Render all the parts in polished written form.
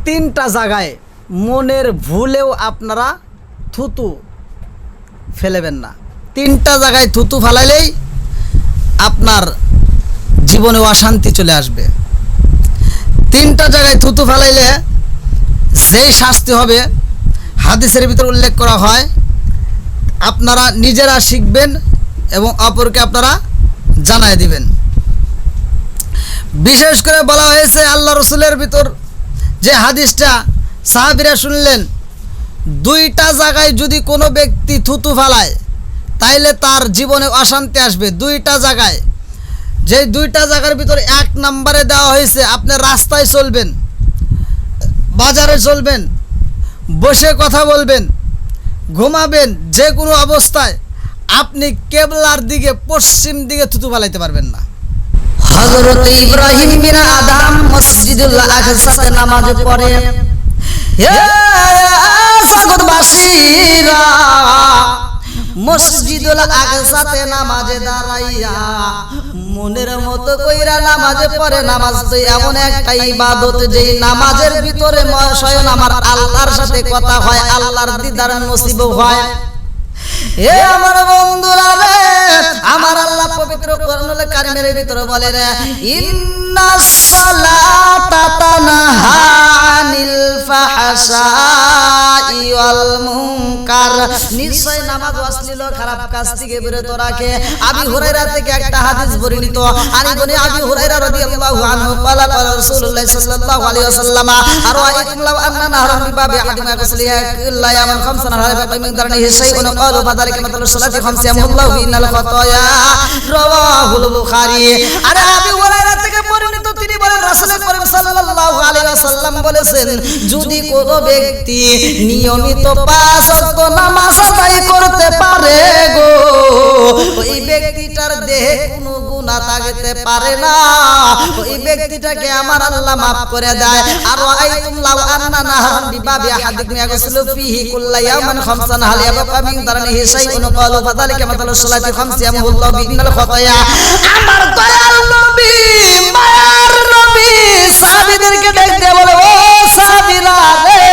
তিনটা জায়গায় মনের ভুলেও আপনারা থুতু ফেলেবেন না। তিনটা জায়গায় থুতু ফেলাইলেই আপনার জীবনে অশান্তি চলে আসবে। তিনটা জায়গায় থুতু ফেলাইলে যেই শাস্তি হবে হাদিসের ভিতর উল্লেখ করা হয়, আপনারা নিজেরা শিখবেন এবং অপরকে আপনারা জানায় দিবেন। বিশেষ করে বলা হয়েছে আল্লাহ রসুলের ভিতর যে হাদিসটা সাহাবীরা শুনলেন, দুইটা জায়গায় যদি কোনো ব্যক্তি থুতু ফেলায় তাইলে তার জীবনে অশান্তি আসবে। দুইটা জায়গায়, যে দুইটা জায়গার ভিতর এক নম্বরে দেওয়া হয়েছে আপনি রাস্তায় চলবেন, বাজারে চলবেন, বসে কথা বলবেন, ঘুমাবেন, যে কোনো অবস্থায় আপনি কেবলার দিকে পশ্চিম দিকে থুতু ফেলাইতে পারবেন না। হযরত ইব্রাহিম বিন আদম মসজিদুল আকসাতে নামাজ পড়ে। হে জগৎবাসীরা, মসজিদুল আকসাতে নামাজে দাঁড়াইয়া মনের মতো কইরা নামাজে পড়ে। নামাজ তো এমন একটা ইবাদত যেই নামাজের ভিতরে স্বয়ং আমার আল্লাহর সাথে কথা হয়, আল্লাহর দিদার নসিব হয়। এ আমার বন্ধুরা রে, আমার আল্লাহ পবিত্র কোরআনুল কারীমের ভিতরে বলে রে, ইন্নাস সালাতা তানহা আনিল ফাহশাই ওয়াল মুনকার, নিশ্চয় নামাজ অশ্লীল খারাপ কাজ থেকে বিরত রাখে। আবি হুরায়রা থেকে একটা হাদিস বর্ণিত, আনি আবি হুরায়রা রাদিয়াল্লাহু আনহু ক্বালা ক্বালা রাসূলুল্লাহ সাল্লাল্লাহু আলাইহি ওয়াসাল্লাম আরাআইতুম লাউ আন্না নাহরান বিবাবি আহাদিনা গাসলিহা লা ইয়ামান খামসান হারাবা মিন দারনিহি শাইউন ক্বালু ফাযালিকা মাতালুস সালাতি খামসা ইয়ামুল্লাহু বিনাল খাতায়া, রাওয়াহুল বুখারী। আরে আবি হুরায়রা থেকে বর্ণিত, তিনি বলেন রাসূল করিম সাল্লাল্লাহু আলাইহি ওয়াসাল্লাম বলেছেন, যদি কোনো ব্যক্তি নিয়মিত 5 ওয়াক্ত নামাজ আদায় করতে পারে গো, ওই ব্যক্তিটার দেহে কোনো গুনাহ থাকতে পারে না, ওই ব্যক্তিটাকে আমার আল্লাহ maaf করে দেয়। আর আইতুম লাউ আন্না নাহরান বিবাবি আহাদিকুম ইয়াগসিলু ফিহি কুল্লা ইয়াওমান খামসান হাল ইয়াবকা মিন দারনিহি শাইউন ক্বালু ফাযালিকা মাতালুস সালাতি খামসা ইয়ামুল্লাহু বিনাল খাতায়া। আমার দয়াল নবী, মায়ার নবী সাহাবীদেরকে দেখতে বলে, ও সাহাবীরা রে,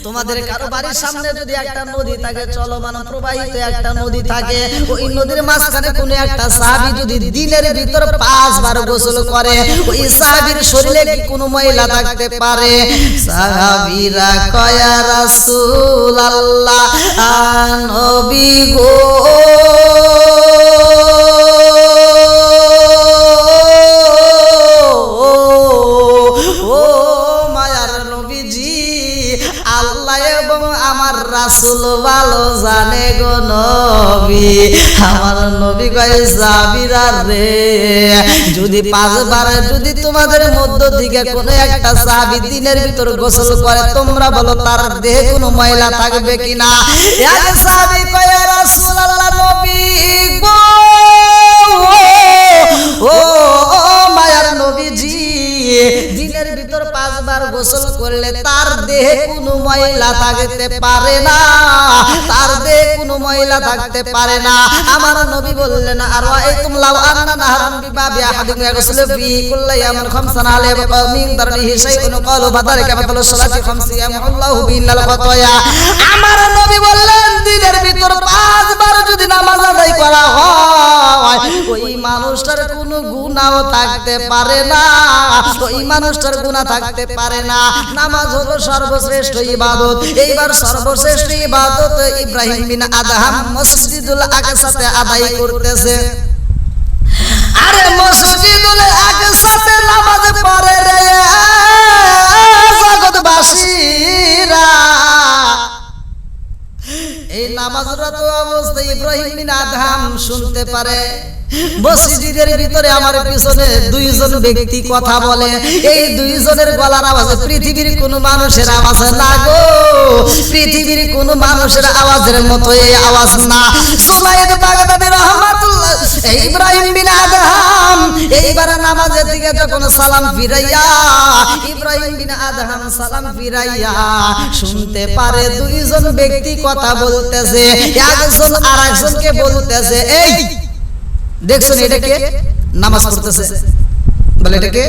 তোমাদের কারো বাড়ির সামনে যদি একটা নদী থাকে, চলমান প্রবাহিত একটা নদী থাকে, ওই নদীর মাঝখানে কোনো একটা সাহাবী যদি দিনের ভিতর 5 বার গোসল করে, ওই সাহাবীর শরীরে কি কোনো ময়লা থাকতে পারে? সাহাবীরা কয়, ইয়া রাসূলুল্লাহ, নবী গো, রাসূল ভালো জানে গো নবী। আমার নবী কয়, সাহাবীরা রে, যদি 5 বার যদি তোমাদের মধ্য থেকে কোনো একটা সাহাবী দিনের ভিতর গোসল করে, তোমরা বলো তার দেহে কোনো ময়লা থাকবে কিনা? এক সাহাবী কয়, ইয়া রাসূলুল্লাহ, নবী গো, ও মায়ার নবীজি, দিনের ভিতর 5 বার গোসল করলে তার দেহে কোনো ময়লা থাকতে পারে না, তার দেহে কোনো ময়লা থাকতে পারে না। আমার নবী বললেন, আর আইতুম লাউ আন্না নাহরান বিবাবি আহাদিকুম ইয়াগসিলু ফিহি কুল্লা ইয়াওমান খামসান হাল ইয়াবকা মিন দারনিহি শাইউন ক্বালু ফাযালিকা মাতালুস সালাতি খামসা ইয়ামুল্লাহু বিনাল খাতায়া। আমার নবী বললেন, দিনের ভিতর 5 বার যদি নামাজ আদায় করা হয়, ওই মানুষটার কোনো গুনাহ থাকতে পারে না, ওই মানুষটার গুনাহ থাকতে পারে না। নামাজ হলো সর্বশ্রেষ্ঠ ইবাদত। এইবার সর্বশ্রেষ্ঠ ইবাদত ইব্রাহিম বিন আদহাম মসজিদুল আকসাতে আদায় করতেছে। আরে মসজিদুল আকসাতে নামাজ পড়ে রে জগৎবাসীরা, এই নামাজরত অবস্থায় ইব্রাহিম বিন আদহাম শুনতে পারে মসজিদের ভিতরে আমার পিছনে 2 জন ব্যক্তি কথা বলে। এই 2 জনের গলার আওয়াজ পৃথিবীর কোন মানুষের আওয়াজ না গো, পৃথিবীর কোন মানুষের আওয়াজের মতো এই আওয়াজ না। সুনাইদ বাগদাদি রাহমাতুল্লাহ, ইব্রাহিম বিন আদহাম এইবার নামাজের দিকে যখন সালাম ফিরাইয়া, ইব্রাহিম বিন আদহাম সালাম ফিরাইয়া শুনতে পারে 2 জন ব্যক্তি কথা বলতেছে। একজন আরেকজনকে বলতেছে, এই দেখছেন এটা কে নামাজ পড়তেছে? বলে এটাকে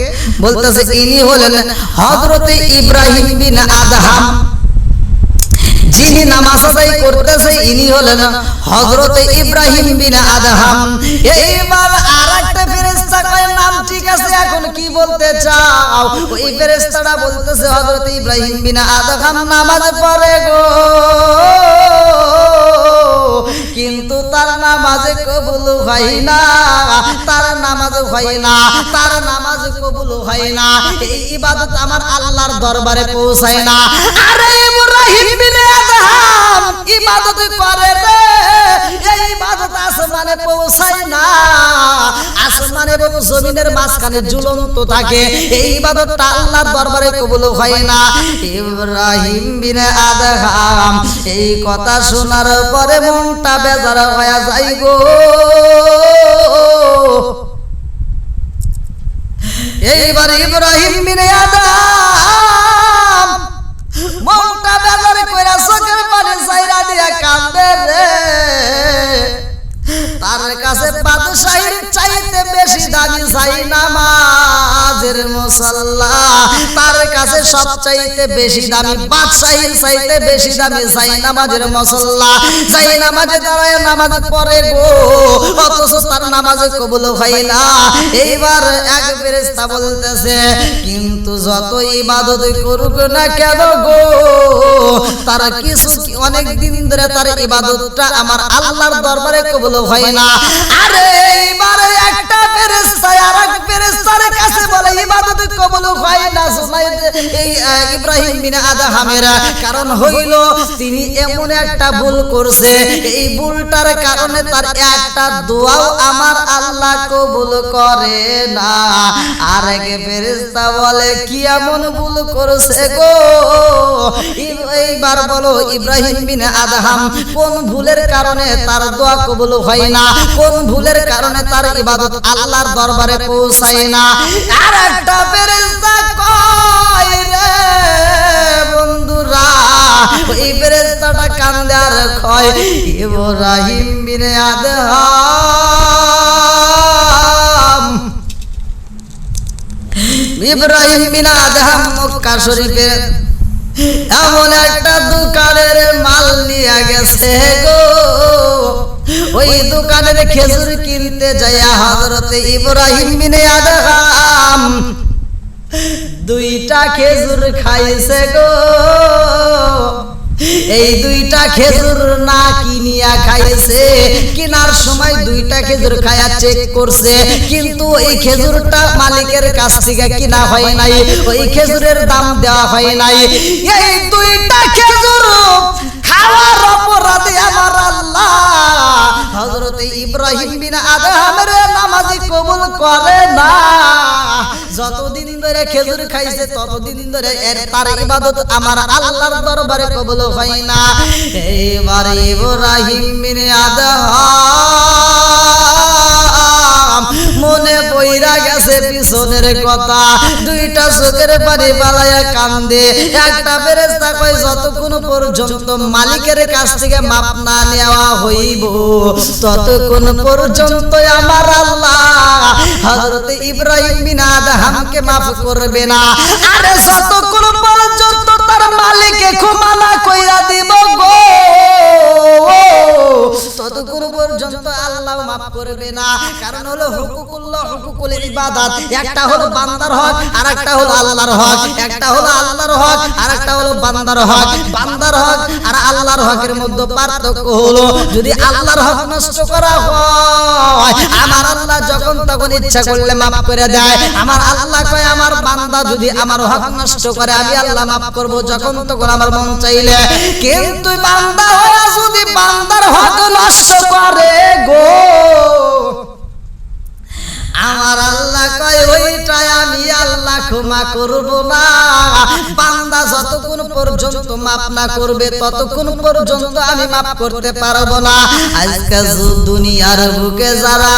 বলতেছে ইনি হলেন হযরতে ইব্রাহিম বিন আদহাম। যিনি নামাজ আদায় করতেছে ইনি হলেন হযরতে ইব্রাহিম বিন আদহাম। এইবার আরেকটা ফেরেশতা কয় নাম ঠিক আছে, এখন কি বলতে চাও? ওই ফেরেশতাটা বলতেছে হযরতে ইব্রাহিম বিন আদহাম নামাজ পড়ে গো, কিন্তু তার নামাজে কবুল হয় না, তার নামাজ হয় না, তার নামাজ কবুল হয় না, এই ইবাদত আমার আল্লাহর দরবারে পৌঁছায় না। আরে ইব্রাহিম বিন আদহাম ইবাদত করে রে, এই ইবাদত আসমানে পৌঁছায় না, আসমানে এবং জমিনের মাঝখানে ঝুলন্ত থাকে, এই ইবাদতটা আল্লাহর দরবারে কবুল হয় না। ইব্রাহিম বিন আদহাম এই কথা শোনার পরে মনটা বেজার হয়ে যায় গো। এইবার ইব্রাহিম বিন আদহাম মনটা বেজার কইরা চোখের পানি ছাইরা দিয়া কাঁদে রে। তার কাছে বাদশাহীর চাইতে বেশি দামি চাই নামাজের মুসাল্লা, তার কাছে সবচাইতে বেশি দামি বাদশাহীর চাইতে বেশি দামি চাই নামাজের মুসাল্লা। চাই নামাজে দাঁড়ায় নামাজ পড়ে গো, অথচ তার নামাজে কবুল হয় না। এইবার এক ফেরেশতা বলতেছে কিন্তু যত ইবাদত করুক না কেন গো, তার কিছু অনেক দিন ধরে তার ইবাদতটা আমার আল্লাহর দরবারে কবুল হয় না। আরে এইবারে একটা ফেরেশতা আরেক ফেরেশতার কাছে বলে ইবাদত কবুল হয় না এই ইব্রাহিম বিন আদহামের কারণ হইল তিনি এমন একটা ভুল করছে, এই ভুলটার কারণে তার একটা দোয়াও আমার আল্লাহ কবুল করে না। আরেক ফেরেশতা বলে কি এমন ভুল করছে গো? এইবার বলো ইব্রাহিম বিন আদহাম কোন ভুলের কারণে তার দোয়া কবুল হয় না, কোন ভুলের কারণে তার ইবাদত আল্লাহর দরবারে পৌঁছায় না? আর একটা ফেরেশতা কয় রে বন্ধুরা, ওই ফেরেশতাটা কান্দে আর কয় ইব্রাহিম বিন আদহাম, ইব্রাহিম বিন আদহাম মক্কা শরীফের এমন একটা দোকানের মাল নিয়ে গেছে গো। ওই দোকানের খেজুর কিনতে যাইয়া হযরতে ইব্রাহিম বিন আদহাম দুইটা খেজুর খাইছে গো। এই দুইটা খেজুর না কিনিয়া খাইছে, কিনার সময় দুইটা খেজুর খায়া চেক করছে, কিন্তু ওই খেজুরটা মালিকের কাছ থেকে কিনা হয় নাই, ওই খেজুরের দাম দেওয়া হয় নাই। এই দুইটা খেজুর খাওয়ার অপরাধে আমার আল্লাহ হযরতে ইব্রাহিম বিন আদহামের নামাজি কবুল করে না। যতদিন ধরে খেজুর খাইছে ততদিন ধরে তার ইবাদত আমার আল্লাহর দরবারে কবুল হয় না। এইবার ইব্রাহিম বিন আদহাম মনে পইরা গেছে পিছনের কথা, দুইটা চোখের পানি পালায়া কান্দে। একটা ফেরেশতা কয় যতক্ষণ পর্যন্ত মালিকের কাছ থেকে মাপ না নেওয়া হইব ততক্ষণ পর্যন্ত আমার আল্লাহ হযরতে ইব্রাহিম বিন আদহামকে মাফ করবে না। আরে যতক্ষণ পর্যন্ত তার মালিকে ক্ষমা না কইরা দিব গো, ততক্ষণ পর্যন্ত আল্লাহ মাফ করবে না। কারণ হলো হুকুকুল্লাহ হুকুকুল ইবাদত, একটা হলো বান্দার হক আর একটা হলো আল্লাহর হক, একটা হলো আল্লাহর হক আর একটা হলো বান্দার হক। বান্দার হক আর আল্লাহর হকের মধ্যে পার্থক্য হলো যদি আল্লাহর হক নষ্ট করা হয় আমার আল্লাহ যখন তখন ইচ্ছা করলে মাফ করে দেয়। আমার আল্লাহ কয় আমার বান্দা যদি আমার হক নষ্ট করে আমি আল্লাহ মাফ করব যখন তখন আমার মন চাইলে। কিন্তু বান্দা হয়ে যদি বান্দার হক নষ্ট করে গো, আমার আল্লাহ কয় ওইটাই আমি আল্লাহ ক্ষমা করব না। বান্দা যতক্ষণ পর্যন্ত মাফ না করবে ততক্ষণ পর্যন্ত আমি মাফ করতে পারবো না। আজকে দুনিয়ার বুকে যারা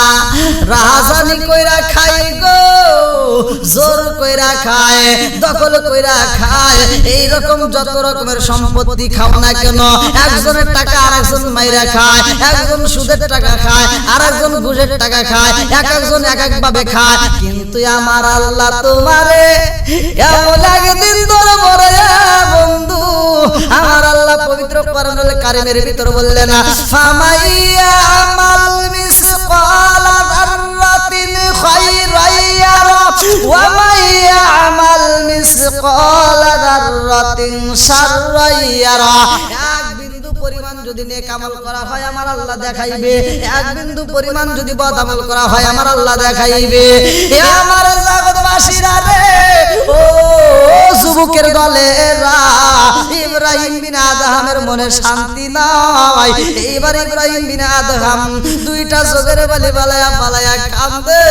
রাহাজানি কইরা খায় গো, জোর কইরা খায়, দখল কইরা খায়, এই রকম যত রকমের সম্পত্তি খাও না কেন, একজনের টাকা আরেকজন মাইরা খায়, একজন সুদের টাকা খায়, আরেকজন ঘুষের টাকা খায়, এক একজন এক এক এক ভাবে খায়, কিন্তু আমার আল্লাহ তোমারে এমন একদিন ধরবো রে বন্ধু। আমার আল্লাহ পবিত্র কোরআনুল কারীমের ভিতর বললেন, ফামাইয়া আমাল মিসকালা যাররাতিন খায়রান ইয়ারা ওয়া মাইয়া আমাল মিসকালা যাররাতিন শাররান ইয়ারা। এক বিন্দু পরিমাণ যদি নেক আমল করা হয় আমার আল্লাহ দেখাইবে, এক বিন্দু পরিমাণ যদি বদ আমল করা হয় আমার আল্লাহ দেখাইবে। এ আমার জগৎবাসীরা রে, ও যুবকের দলেরা, ইব্রাহিম বিন আদহামের মনে শান্তি নাই। এইবার ইব্রাহিম বিন আদহাম দুইটা চোখের বালি বালায়া বালায়া কান্দে।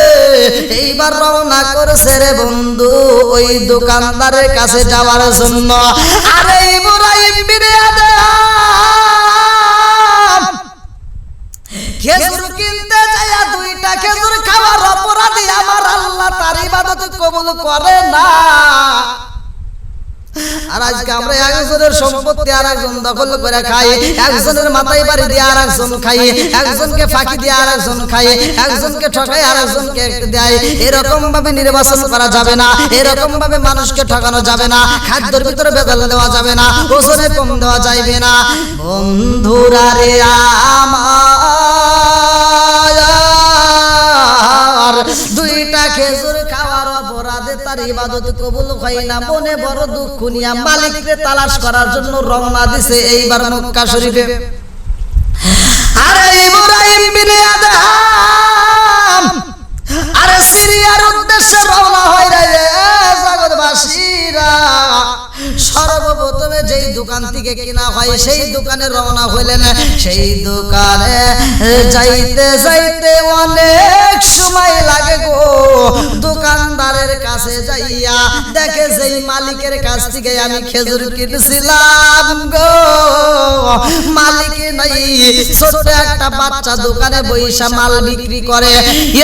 এইবার রওনা করেছে রে বন্ধু ওই দোকানদারের কাছে যাওয়ার জন্য। আরে ইব্রাহিম বিন আদহাম খেজুর কিনতে যায়া দুইটা খেজুর খাওয়ার অপরাধী আমার আল্লাহ তার ইবাদত কবুল করে না। আর আজকে আমরা একজনের সম্পত্তি আর একজন দখল করে খাই, একজনের মাথায় বাড়ি দিয়ে আর একজন খাই, একজনকে ফাঁকি দিয়ে আর একজন খাই, একজনকে ঠকাই আর একজনকে দেয়। এরকম ভাবে নির্বাচন করা যাবে না, এরকম ভাবে মানুষকে ঠকানো যাবে না, খাদ্যের ভিতরে ভেজাল দেওয়া যাবে না, ওজনে কম দেওয়া যাবে না। বন্ধুরা রে আমার, দুইটা খেজুর খাওয়ার অপরাধে তার ইবাদত কবুল হয় না। মনে বড় দুঃখ নিয়া মালিককে তালাশ করার জন্য রওনা দিছে এইবার মক্কা শরীফে। আরে ইব্রাহিম বিন আদহাম আরে সিরিয়ার উদ্দেশ্যে রওনা হয় রে জগৎবাসীরা। সর্বপ্রথমে যেই দোকান থেকে কিনা হয় সেই দোকানে রওনা হইলেন। সেই দোকানে যাইতে যাইতে অনেক সময় লাগে গো। দোকানদারের কাছে যাইয়া দেখে যেই মালিকের কাছ থেকে আমি খেজুর কিনেছিলাম গো, মালিক নাই, ছোট একটা বাচ্চা দোকানে বইসা মাল বিক্রি করে।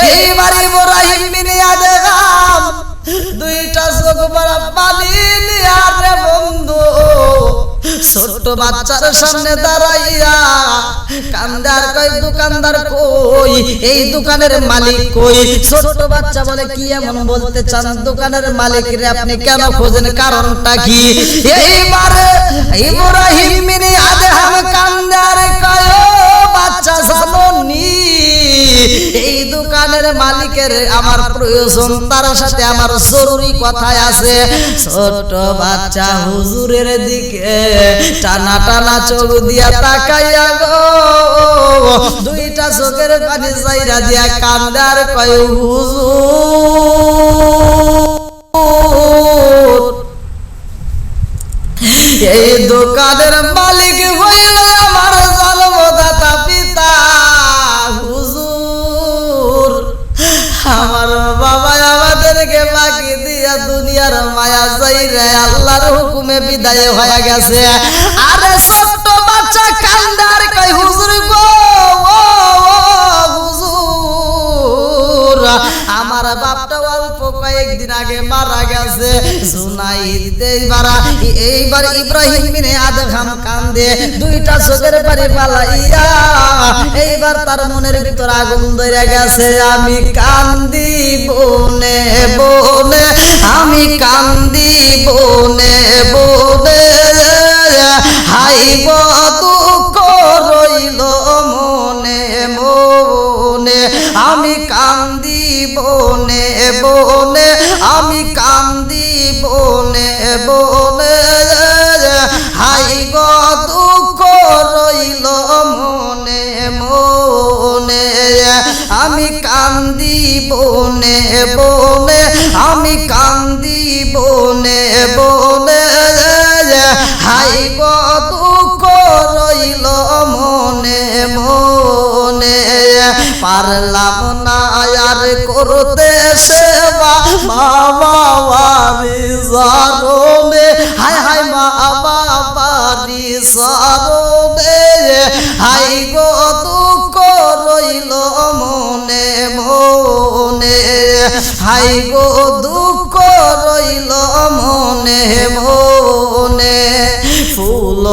এইবার ইব্রাহিম বিন আদহাম দুইটা চোখ বড় পানি নিয়া রে বন্ধু ছোট্ট বাচ্চার সামনে দাঁড়াইয়া কান্দার কই, দোকানদার কই, এই দোকানের মালিক কই? ছোট্ট বাচ্চা বলে, কি এমন বলতে চান? দোকানের মালিক রে আপনি কেন খোঁজেন, কারণটা কি? এইবার ইব্রাহিম বিন আদহাম কান্দার কয়, বাচ্চা জানোনি এই দোকানের মালিকের আমার প্রয়োজন, তার সাথে আমার জরুরি কথা আছে। ছোট বাচ্চা হুজুরের দিকে টানা টানা চোখ দিয়া তাকাইয়া গো, দুইটা চোখের পানি চাইরা দিয়া কান্দার কয়, হুজুর এই দোকানের মালিক হইল আমার জন্মদাতা পিতা। হুজুর আমার বাবা আমাদেরকে বাকি দিয়া দুনিয়ার মায়া যাইরে আল্লাহর হুকুমে বিদায় হয়ে গেছে। আরে ছোট্ট বাচ্চা কান্দার কই, হুজুর গো, হুজুর আমার বাপটা অল্প কয়েকদিন আগে মারা গেছে। জুনাইদ এইবার ইব্রাহিম বিন আদহাম কান্দে, দুইটা চোখের পানি পালাইয়া এইবার তার মনের ভিতর আগুন ধরে গেছে। আমি কান্দি বনে বনে, আমি কান্দি বনে বনে, হাইব দুঃখ রইল মনে মনে। আমি কান্দি বনে বনে, আমি কান্দি বনে বনে, হাইব দুঃখ রইল মনে মনে। আমি কান্দি বনে বনে, আমি কান্দি বনে বনে, হাইব দুঃখ রইল মনে মনে। পারলাম না আর করতে সেবা মা বাবারি জারনে, হায় হায় মা বাবারি জারনে, হাই গো দুঃখ রইল মনে মনে, হাই গো দুঃখ রইল মনে মনে। ফুল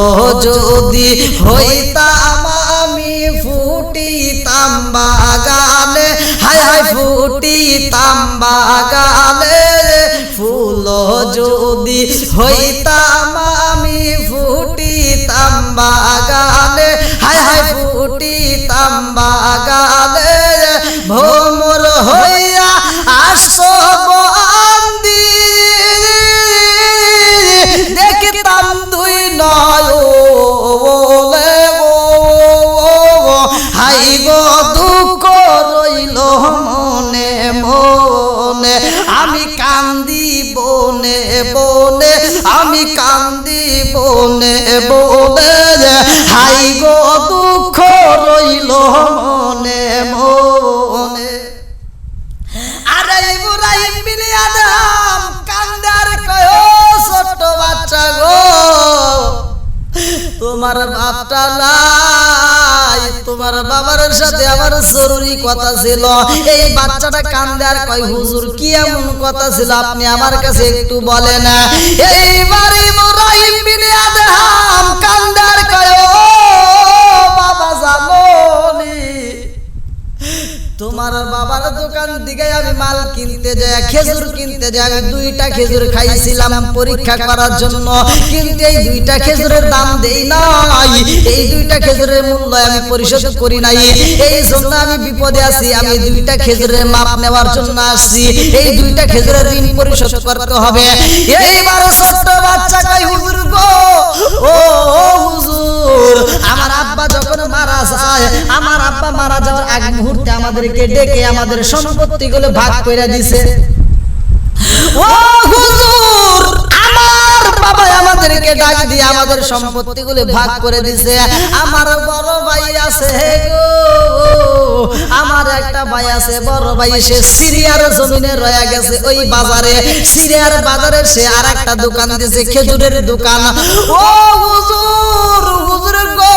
যদি হইতাম আমি ফুটিতাম বাগানে, হায় হায় ফুটি ফুটিতাম বাগানে, ফুল যদি হইতাম আমি ফুটিতাম বাগানে, হায় হায় ফুটিতাম বাগানে, ভ্রমর হইয়া আসো বন্দি, দেখতাম দুই নয়নে, হাই গো দুঃখ রইল মনে মনে, আমি কান্দি বনে বনে, আমি কান্দি বনে বনে, হাই গো দুঃখ রইল মনে মনে। আরে ইব্রাহিম বিন আদম কান্দার কয় ছোট বাচ্চা গো, তোমার বাপটা নাই, তোমার বাবার সাথে আমার জরুরি কথা ছিল। এই বাচ্চাটা কান্দে আর কয় হুজুর কি এমন কথা ছিল আপনি আমার কাছে একটু বলেন। এইবার ইব্রাহিম বিন আদম কান্দে আর কয় ও বাবা জানোনি, তোমার বাবার দোকান দিকে আমি মাল কিনতে যাই, খেজুর কিনতে যাই, আমি 2টা খেজুর খাইছিলাম পরীক্ষা করার জন্য, কিন্তু এই 2টা খেজুরের দাম দেই নাই, এই 2টা খেজুরের মূল্য আমি পরিশোধ করি নাই, এই জন্য আমি বিপদে আছি, আমি 2টা খেজুরের মাপ নেওয়ার জন্য আসছি, এই 2টা খেজুরের ঋণ পরিশোধ করতে হবে। এইবার ছোট্ট বাচ্চা কই হুজুর গো, ও হুজুর আমার আব্বা যখন মারা যায়, আমার আব্বা মারা যাওয়ার আগ মুহূর্তে আমাদেরকে ডেকে আমাদের সম্পত্তিগুলো ভাগ করে দিছে। ও হুজুর আমার বাবা আমাদেরকে ডাক দিয়ে আমাদের সম্পত্তিগুলো ভাগ করে দিছে। আমার বড় ভাই আছে গো, আমার একটা ভাই আছে বড় ভাই, সে সিরিয়ার জমিনে রয়ে গেছে ওই বাজারে, সিরিয়ার বাজারে সে আরেকটা দোকান দিয়েছে খেজুরের দোকান। ও হুজুর হুজুর গো,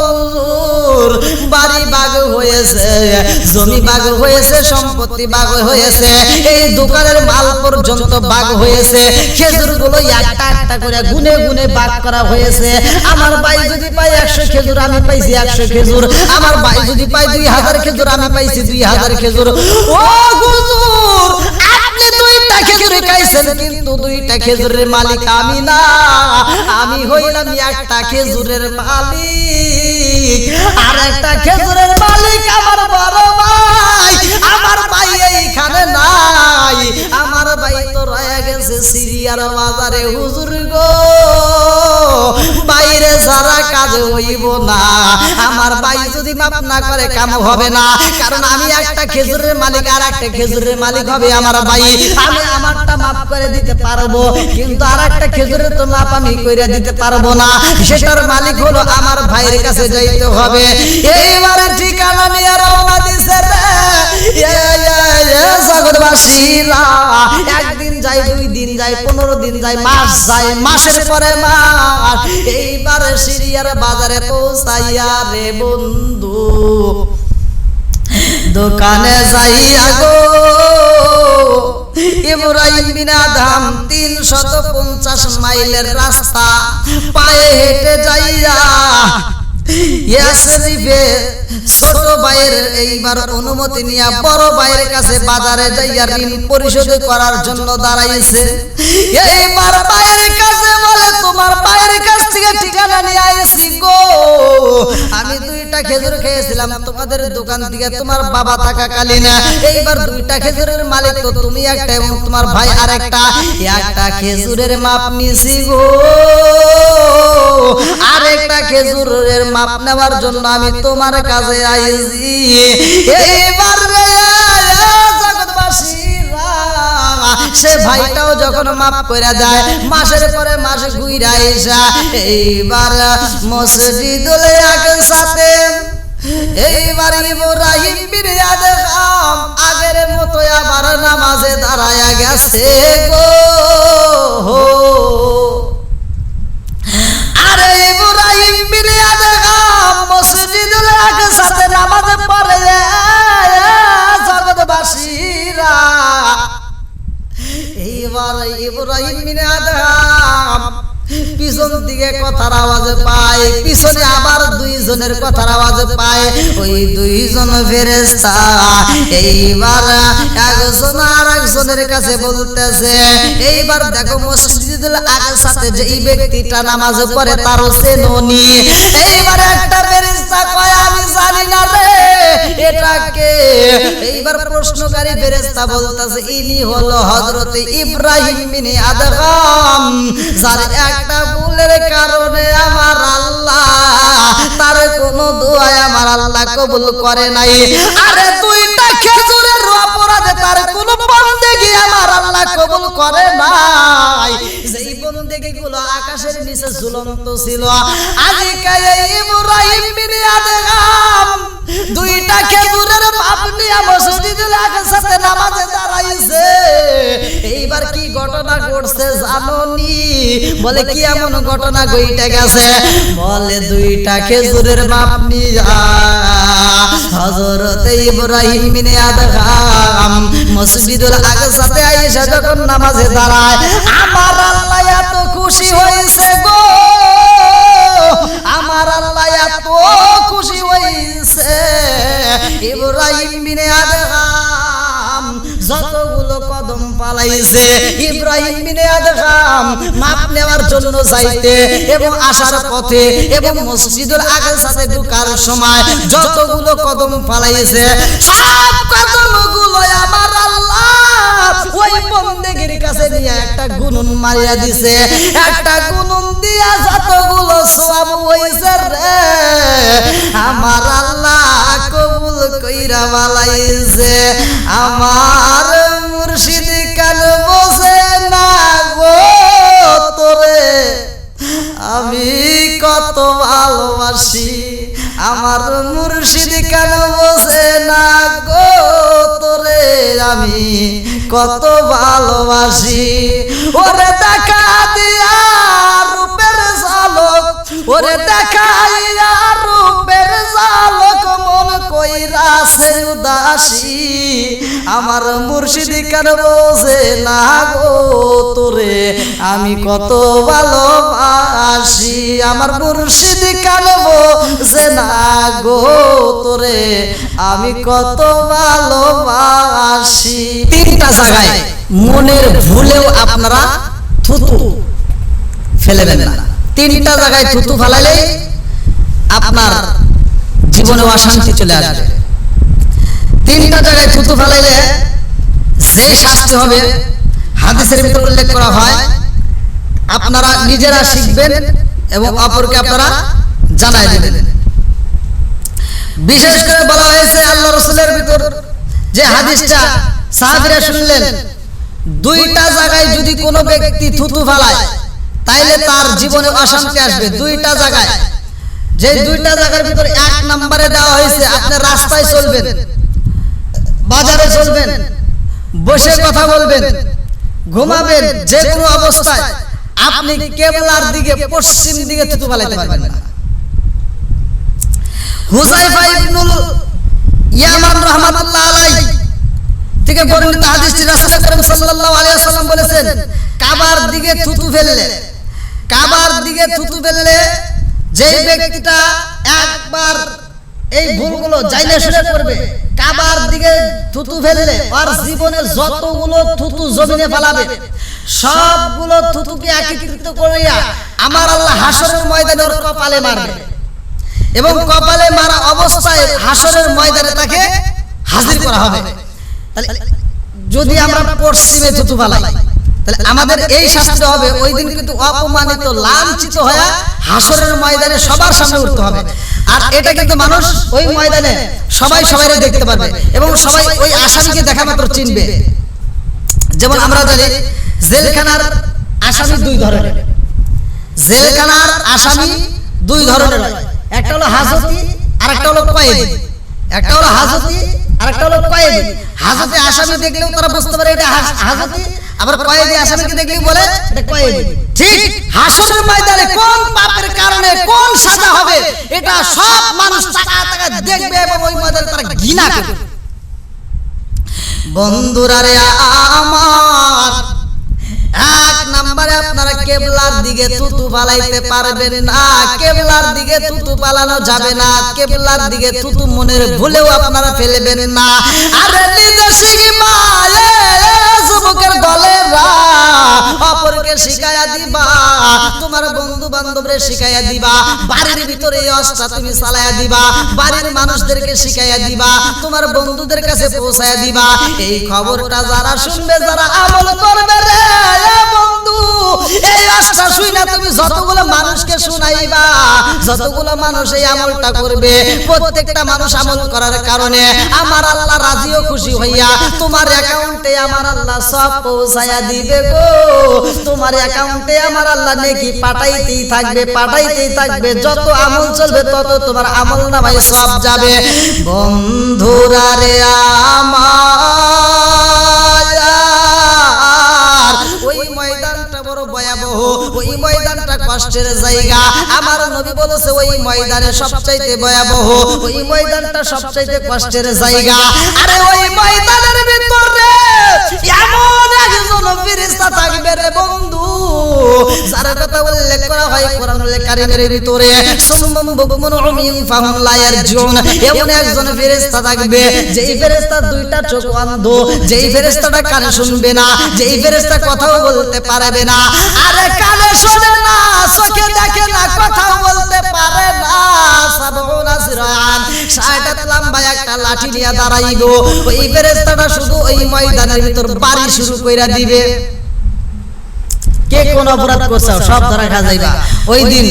হুজুর বাড়ি ভাগ হয়েছে, জমি ভাগ হয়েছে, সম্পত্তি ভাগ হয়েছে, এই দোকানের মাল পর্যন্ত ভাগ হয়েছে, খেজুরগুলো একটা একটা করে গুনে গুনে ভাগ করা হয়েছে। আমার ভাই যদি পায় 100 খেজুর আমি পাইছি 100 খেজুর, আমার ভাই যদি পায় 2000 খেজুর আমি পাইছি 2000 খেজুর। ও হুজুর আপনি 2টা খেজুর খাইছেন, কিন্তু 2টা খেজুরের মালিক আমি না, আমি হইলাম একটা খেজুরের মালিক, আর একটা খেজুরের মালিক আমার বড় ভাই, আমার ভাই এইখানে নাই, আমার ভাই তো রয়ে গেছে সিরিয়ার বাজারে। হুজুর গো বাইরে যারা কাজ হইব না, আমার ভাই যদি মাপ না করে কাম হবে না, কারণ আমি একটা খেজুরের মালিক আর একটা খেজুরের মালিক হবে আমার ভাই, আমি আমারটা মাপ করে দিতে পারবো, কিন্তু আর একটা খেজুরের তো মাপ আমি করে দিতে পারবো না, সেটার মালিক হলো আমার ভাইয়ের কাছে যাইতে হবে। এইবারে ঠিকানা নিয়ে রওনা দিছে রে জগৎবাসীরা, একদিন যায় 2 দিন যায় 15 দিন যায় মাস যায়, মাসের পরে মাস, এইবারে সিরিয়ার বাজারে পৌঁছাইয়া রে বন্ধু দোকানে যাইয়া গো ইব্রাহিম বিন আদম 350 মাইলের রাস্তা পায়ে হেঁটে যাইয়া ইয়াসরিফে ছোট ভাইয়ের এইবার অনুমতি নিয়ে বড় ভাইয়ের কাছে বাজারে যাইয়া ঋণ পরিশোধ করার জন্য দাঁড়াইছে। এইবার ভাইয়ের কাছে বলে তোমার ভাইয়ের কাছ থেকে ঠিকানা নিয়ে আইছি গো, আমি 2টা খেজুর খেয়েছিলাম তোমাদের দোকান থেকে তোমার বাবা থাকাকালীন, এইবার 2টা খেজুরের মালিক তো তুমি একটা এবং তোমার ভাই আরেকটা, একটা খেজুরের মাপ নিছি গো, আরেকটা খেজুরের মাপ নেওয়ার জন্য আমি তোমার কাছে আইছি। এইবার জগৎবাসীরা সে ভাইটাও যখন মাপ করে দেয়, মাসের পরে মাস ঘুইরা আইসা এইবার মসজিদুল আকসাতে এইবার ইব্রাহিম বিন আদম আগের মতো আবার নামাজে দাঁড়ায়া গেছে গো। আরে ইব্রাহিম বিন আদম মসজিদুল আকসাতে নামাজ পড়ে জগৎবাসীরা, এইবার ইব্রাহিম বিন আদম পিছন দিকে দিকে কথার আওয়াজ পায়, পিছনে আবার দুইজনের কথার আওয়াজ পায়। ওই দুইজন ফেরেশতা এইবার একজন আর একজনের কাছে বলতেছে, এইবার দেখো মসজিদুল আকসাতে যেই ব্যক্তিটা নামাজ পড়ে তারও চেননি। এইবার একটা ফেরেশতা কয়, আমি জানি না রে এটাকে। এইবার প্রশ্নকারী ফেরেশতা বলতেছে, ইনি হলো হযরত ইব্রাহিম বিন আদগাম, যার একটা ভুলের কারণে আমার আল্লাহ তার কোনো দোয়া আমার আল্লাহ কবুল করে নাই। আরে দুইটা খেজুরের অপরাধে তার কোনো বন্দেগী আমার আল্লাহ কবুল করে নাই। যেই বন্দেগীগুলো আকাশের নিচে ঝুলন্ত ছিল, আজকে এই ইব্রাহিম বিন আদগাম দুইটা খেজুরের পাপ নিয়ে মসজিদুল আকসাতে নামাজে দাঁড়াইছে। এইবার কি ঘটনা ঘটছে জানোনি? বলে কি এমন ঘটনা ঘটে গেছে? বলে দুইটা খেজুরের পাপ নিয়ে হযরত ইব্রাহিম বিন আদগাম মসজিদুল আকসাতে আইসা যখন নামাজে দাঁড়ায়, আমার আল্লাহ এত খুশি হয়েছে গো, আমার আল্লাহ এত খুশি হয়েছে। ইব্রাহিম বিন আদগাম যতগুলো কদম পালাইছে, ইব্রাহিম বিন আদগাম মাপ নেওয়ার জন্য যাইতে এবং আসার পথে এবং মসজিদুল আকসাতে ঢোকার সময় যতগুলো কদম পালাইছে, সব কদমগুলো আমার আল্লাহ ওই বন্দেগীর কাছে নিয়ে একটা গুনুন মারিয়া দিছে। একটা গুনুন দিয়া যতগুলো সওয়াব হইছে রে আমার আল্লাহ কবুল কইরা বালাইছে। আমার মুর্শিদ কান বসে না গো তোরে আমি কত ভালোবাসি, আমার মুর্শিদ কান বসে না গো তোরে আমি কত ভালোবাসি। ওরে দেখা দিয়া রূপের ঝলক, ওরে দেখাইয়া রূপের ঝলক মন কইরাছে উদাসী, আমার মুর্শিদ কান বসে না গো তোরে আমি কত ভালোবাসি, আমার মুর্শিদ কান বসে না গো তোরে আমি কত ভালোবাসি। তিনটা জায়গায় মনের ভুলেও আপনারা থুতু ফেলবেন না। তিনটা জায়গায় থুতু ফেলালে আপনার জীবনে অশান্তি চলে আসবে। তিনটা জায়গায় থুতু ফেলাইলে যে শাস্তি হবে হাদিসের ভিতরে উল্লেখ করা হয়, আপনারা নিজেরা শিখবেন এবং অপরকে আপনারা জানাই দেবেন। বিশেষ করে বলা হয়েছে আল্লাহ রাসূলের ভিতর যে হাদিসটা সাহাবীরা শুনলেন, দুইটা জায়গায় যদি কোনো ব্যক্তি থুতু ফেলায় তাইলে তার জীবনে অশান্তি আসবে। দুইটা জায়গায়, যে দুইটা জায়গার ভিতর এক নম্বরে দেওয়া হয়েছে, আপনি রাস্তায় চলবেন, বাজারে চলবেন, বসে কথা বলবেন, ঘুমাবেন, যে কোনো অবস্থায় আপনি কিবলার দিকে পশ্চিম দিকে থুতু ফেলাইতে পারবেন না। হুযায়ফা ইবনুল ইয়ামান রাহমাতুল্লাহ আলাইহি থেকে বর্ণিত হাদিসটি রাসূল আকরাম সাল্লাল্লাহু আলাইহি ওয়াসাল্লাম বলেছেন, কাবার দিকে থুতু ফেললে, কাবার দিকে থুতু ফেললে যেই ব্যক্তিটা একবার এই ভুলগুলো জাইলে শুনে করবে, কাবার দিকে থুতু ফেললে আর জীবনের যতগুলো থুতু জমিনে ফেলাবে সবগুলো থুতুকে একত্রিত করিয়া আমার আল্লাহ হাসরের ময়দানে ওর কপালে মারবে এবং কপালে মারা অবস্থায় হাসরের ময়দানে তাকে হাজির করা হবে। যদি আমরা পশ্চিমে থুতু ফেলাই তাহলে আমাদের এই শাস্তি হবে, ওই দিন কিন্তু অপমানিত লাঞ্ছিত হয়ে হাসরের ময়দানে সবার সামনে উঠতে হবে। আর এটা কিন্তু মানুষ ওই ময়দানে সবাই সবাইকে দেখতে পারবে এবং সবাই ওই আসামিকে দেখা মাত্র চিনবে। যেমন আমরা জানি জেলখানার আসামি দুই ধরনের, জেলখানার আসামি দুই ধরনের হয়, একটা হলো হাজতি আর একটা হলো কয়েদি। একটা হলো হাজতি আর একটা হলো কয়েদি। হাজতে আসামি দেখলেও তারা বুঝতে পারে এটা হাজতি, আবার কয়েদি আসামিকে দেখলেই বলে এটা কয়েদি। ঠিক হাসরের ময়দানে কোন পাপের কারণে কোন সাজা হবে এটা সব মানুষ তাকায় তাকায় দেখবে এবং ওই ময়দানে তারা ঘৃণা করবে। বন্ধুরা রে আমার, এক নম্বরে আপনারা কেবলার দিকে থুতু ফালাইতে পারবেন না, কেবলার দিকে থুতু ফালানো যাবে না, কেবলার দিকে থুতু মনের ভুলেও আপনারা ফেলবেন না। আরে নিজে শিখবা, যুবকের দলেরা অপরকে শিখাইয়া দিবা, তোমার বন্ধু বান্ধবরে শিখাইয়া দিবা, বাড়ির ভিতরে এই অবস্থা তুমি চালাইয়া দিবা, বাড়ির মানুষদেরকে শিখাইয়া দিবা, তোমার বন্ধুদের কাছে পৌঁছাইয়া দিবা। এই খবরটা যারা শুনবে, যারা আমল করবে রে বন্ধু, এই আশা শুই না তুমি যতগুলো মানুষকে শুনাইবা, যতগুলো মানুষ এই আমলটা করবে, প্রত্যেকটা মানুষ আমল করার কারণে আমার আল্লাহ রাজি ও খুশি হইয়া তোমার অ্যাকাউন্টে আমার আল্লাহ সব পৌঁছায়া দিবে গো। তোমার অ্যাকাউন্টে আমার আল্লাহ নেকি পাঠাইতেই থাকবে, পাঠাইতেই থাকবে। যত আমল চলবে তত তোমার আমল নামায় সব যাবে। বন্ধুরা রে আমার, ওই ময়দানটা বড় ভয়াবহ, ওই ময়দানটা কষ্টের জায়গা। আমার নবী বলেছে ওই ময়দানে সবচাইতে ভয়াবহ, ওই ময়দানটা সবচাইতে কষ্টের জায়গা। আরে ওই ময়দানের ভিতরে এমন একজন ফেরেশতা থাকবে রে বন্ধু, যার কথা উল্লেখ করা হয় কোরআনুল কারীমের ভিতরে, সুম্মাম বুকমুন উমিয়ুন ফাহুম লা ইয়ারজুন। এমন একজন ফেরেশতা থাকবে, যেই ফেরেশতা দুইটা চোখ অন্ধ, যেই ফেরেশতাটা কানে শুনবে না, যেই ফেরেশতা কথাও বলতে পারবে না। আরে কানে শোনে না, চোখে দেখে না, কথাও বলতে পারে না। সাবউনা সিরান, ৬০ হাত লম্বা একটা লাঠি নিয়ে দাঁড়াইব। ওই ফেরেশতাটা শুধু ওই ময়দানের ভিতর বাড়ি শুরু কইরা দিবে। কে কোন অপরাধ করছে সব ধরা খা যাইবা। ওই দিন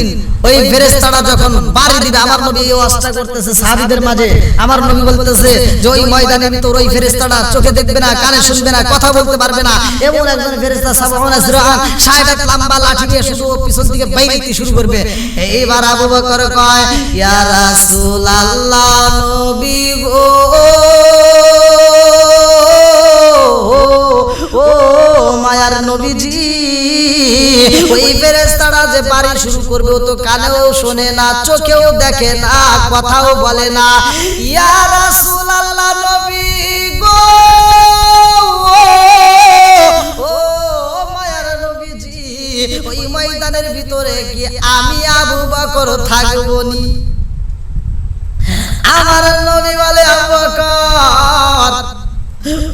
ওই ফেরেশতাটা যখন বাড়ি দিবে, আমার নবী এই ওয়াজটা করতেছে সাহাবীদের মাঝে, আমার নবী বলতেছে যে ওই ময়দানের ভিতর ওই ফেরেশতাটা চোখে দেখবে না, কানে শুনবে না, কথা বলতে পারবে না। এমন একজন ফেরেশতা সাবউনা সিরান, ৬০ হাত লম্বা লাঠি নিয়ে শুধু পিছন দিকে বাইতে শুরু করবে। এইবার আবু বকর কয়, ইয়া রাসূলুল্লাহ নবী গো, ও মায়ার নবীজি, ওই ফেরেশতাটা যে বাড়ি শুরু করবে, ও তো কানেও শোনে না, চোখেও দেখে না, কথাও বলে না। ইয়া রাসূলুল্লাহ নবী গো, ও মায়ার নবীজি, ওই ময়দানের ভিতরে কি আমি আবু বকর থাকবো নি? আমার নবী বলে, আবু বকর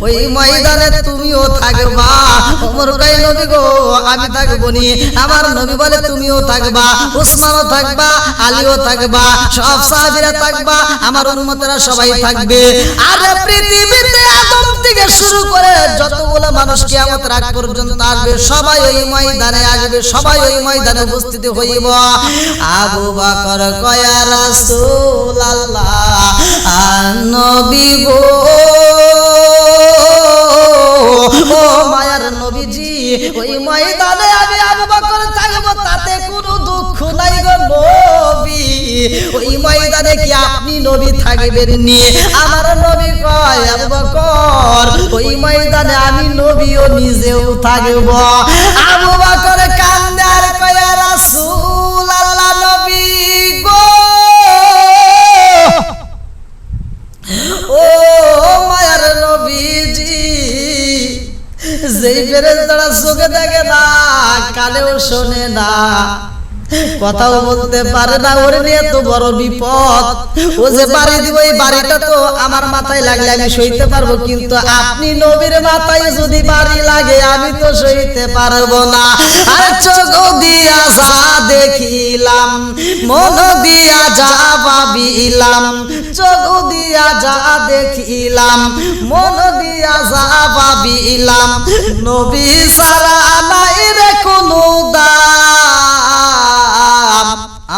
ওই ময়দানে তুমিও থাকবা। ওমর কয়, নবী গো আমি থাকবো নি? আমার নবী বলে, তুমিও থাকবা, উসমানও থাকবা, আলীও থাকবা, সব সাহাবীরা থাকবা, আমার উম্মতেরা সবাই থাকবে। আরে পৃথিবীতে আদম থেকে শুরু করে যতগুলো মানুষ কিয়ামত রাত পর্যন্ত আসবে, সবাই ওই ময়দানে আসবে, সবাই ওই ময়দানে উপস্থিত হইব। আবু বকর কয়, ইয়া রাসূলুল্লাহ নবী গো, ও মায়ার নবীজি, ওই ময়দানে আমি আবু বকর থাকবো, তাতে কোনো দুঃখ নাই গো নবী। ওই ময়দানে কি আপনি নবী থাকবেন নি? আমার নবী কয়, আবু বকর ওই ময়দানে আমি নবীও নিজেও থাকবো। আবু বকর কান্দে আর কয়, ইয়া রাসূলুল্লাহ নবী গো, ও মায়ার নবীজি, যেই ফেরেশতাটা চোখে দেখে না, কানেও শোনে না, কথাও বলতে পারে না, ওর নিয়ে তো বড় বিপদ। ও যে বাড়ি দিব, এই বাড়িটা তো আমার মাথায় লাগলে আমি সইতে পারবো, কিন্তু আপনি নবীর মাথায় যদি বাড়ি লাগে আমি তো সইতে পারবো না। আর চোখ দিয়া যা দেখিলাম, মন দিয়া যা ভাবিলাম, চোখ দিয়া যা দেখিলাম, মন দিয়া যা ভাবিলাম, নবী ছাড়া নাই রে কোনো দাম।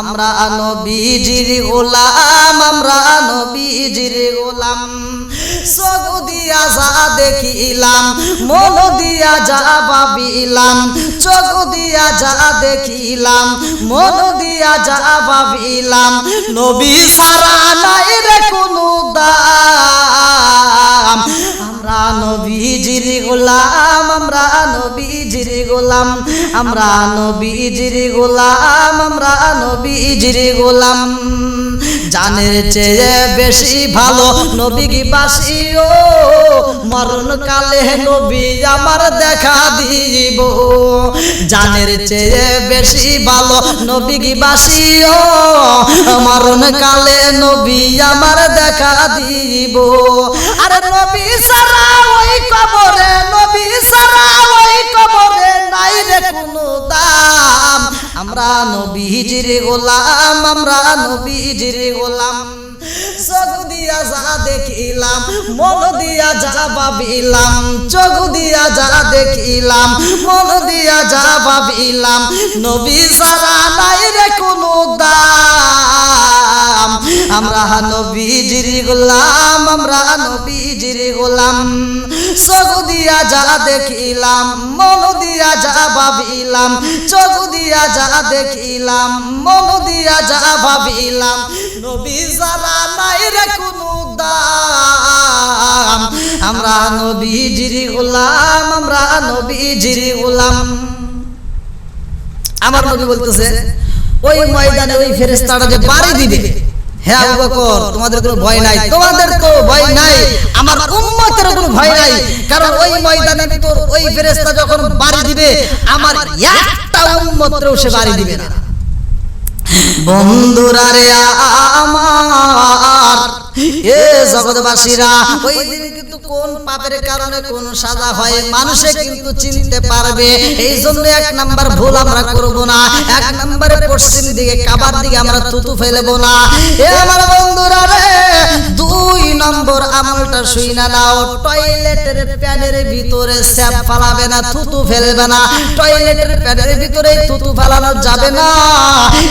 আমরা নবীজির গোলাম, আমরা নবীজির গোলাম। চোখ দিয়া যা দেখিলাম, মন দিয়া যা ভাবিলাম, চোখ দিয়া যা দেখিলাম, মন দিয়া যা ভাবিলাম, নবী ছাড়া নাই রে কোনো দাম। আমরা নবীজির গোলাম, আমরা নবীজির গোলাম, আমরা নবীজির গোলাম, আমরা নবীজির গোলাম। জানের চেয়ে বেশি ভালো নবী কি বাসিও মরণ কালে নবী আমার দেখা দিব জানের চেয়ে বেশি ভালো নবী কি বাসিও মরণ কালে নবী আমার দেখা দিব আরে নবী সারা ওই কবরে নবী সারা ওই কবরে নাই রে কোনো দাম আমরা নবীজির গোলাম আমরা নবীজির গোলাম চোখ দিয়া যা দেখিলাম মন দিয়া যা ভাবিলাম চোখ দিয়া যা দেখিলাম মন দিয়া যা ভাবিলাম নবী ছাড়া নাই রে কোনো দাম আমরা নবীজির গোলাম আমরা নবীজির গোলাম চোখ দিয়া যা দেখিলাম মন দিয়া যা ভাবিলাম চোখ দিয়া যা দেখিলাম মন দিয়া যা ভাবিলাম নবী ছাড়া নাই রে কোনো দাম আমরা নবীজির গোলাম আমরা নবীজির গোলাম আমার নবী বলতেছে ওই ময়দানে ওই ফেরেশতাটা যে বাড়ি দিবে হে আবু বকর তোমাদের কোনো ভয় নাই তোমাদের তো ভয় নাই আমার উম্মতের কোনো ভয় নাই কারণ ওই ময়দানে তোর ওই ফেরেশতা যখন বাড়ি দিবে আমার একটা উম্মতও সে বাড়ি দিবে না বন্ধুরা রে আমার এ জগৎবাসীরা ওই দিন কিন্তু কোন পাপের কারণে কোন সাজা হয় মানুষে কিন্তু চিনতে পারবে এই জন্য এক নাম্বার ভুল আমরা করব না এক নম্বরে পশ্চিম দিকে কাবার দিকে আমরা থুতু ফেলবো না এ আমার বন্ধুরা রে দুই নম্বর আমলটা শুইনা নাও টয়লেটের প্যানের ভিতরে স্যাপ ফালাবে না থুতু ফেলবে না টয়লেটের প্যানের ভিতরে থুতু ফেলানো যাবে না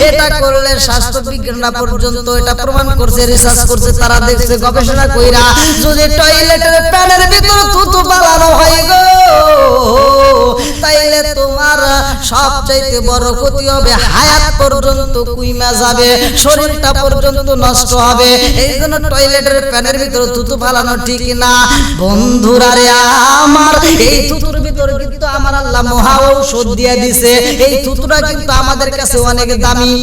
এটা করলে স্বাস্থ্য বিজ্ঞানরা পর্যন্ত এটা প্রমাণ করছে রিসার্চ করছে তারা দেখছে গবেষণা কইরা যদি টয়লেটের প্যানের ভিতরে থুতু ফেলানো হয় গো তাইলে তোমার সবচাইতে বড় ক্ষতি হবে হায়াত পর্যন্ত কুইমা যাবে শরীরটা পর্যন্ত নষ্ট হবে এইজন্য টয়লেটের প্যানের ভিতরে থুতু ফেলানো ঠিক না বন্ধুরা রে আমার এই থুতুর ভিতরে কিন্তু আমার আল্লাহ মহা ঔষধ দিয়ে দিয়েছে এই থুতুটা কিন্তু আমাদের কাছে অনেক দামি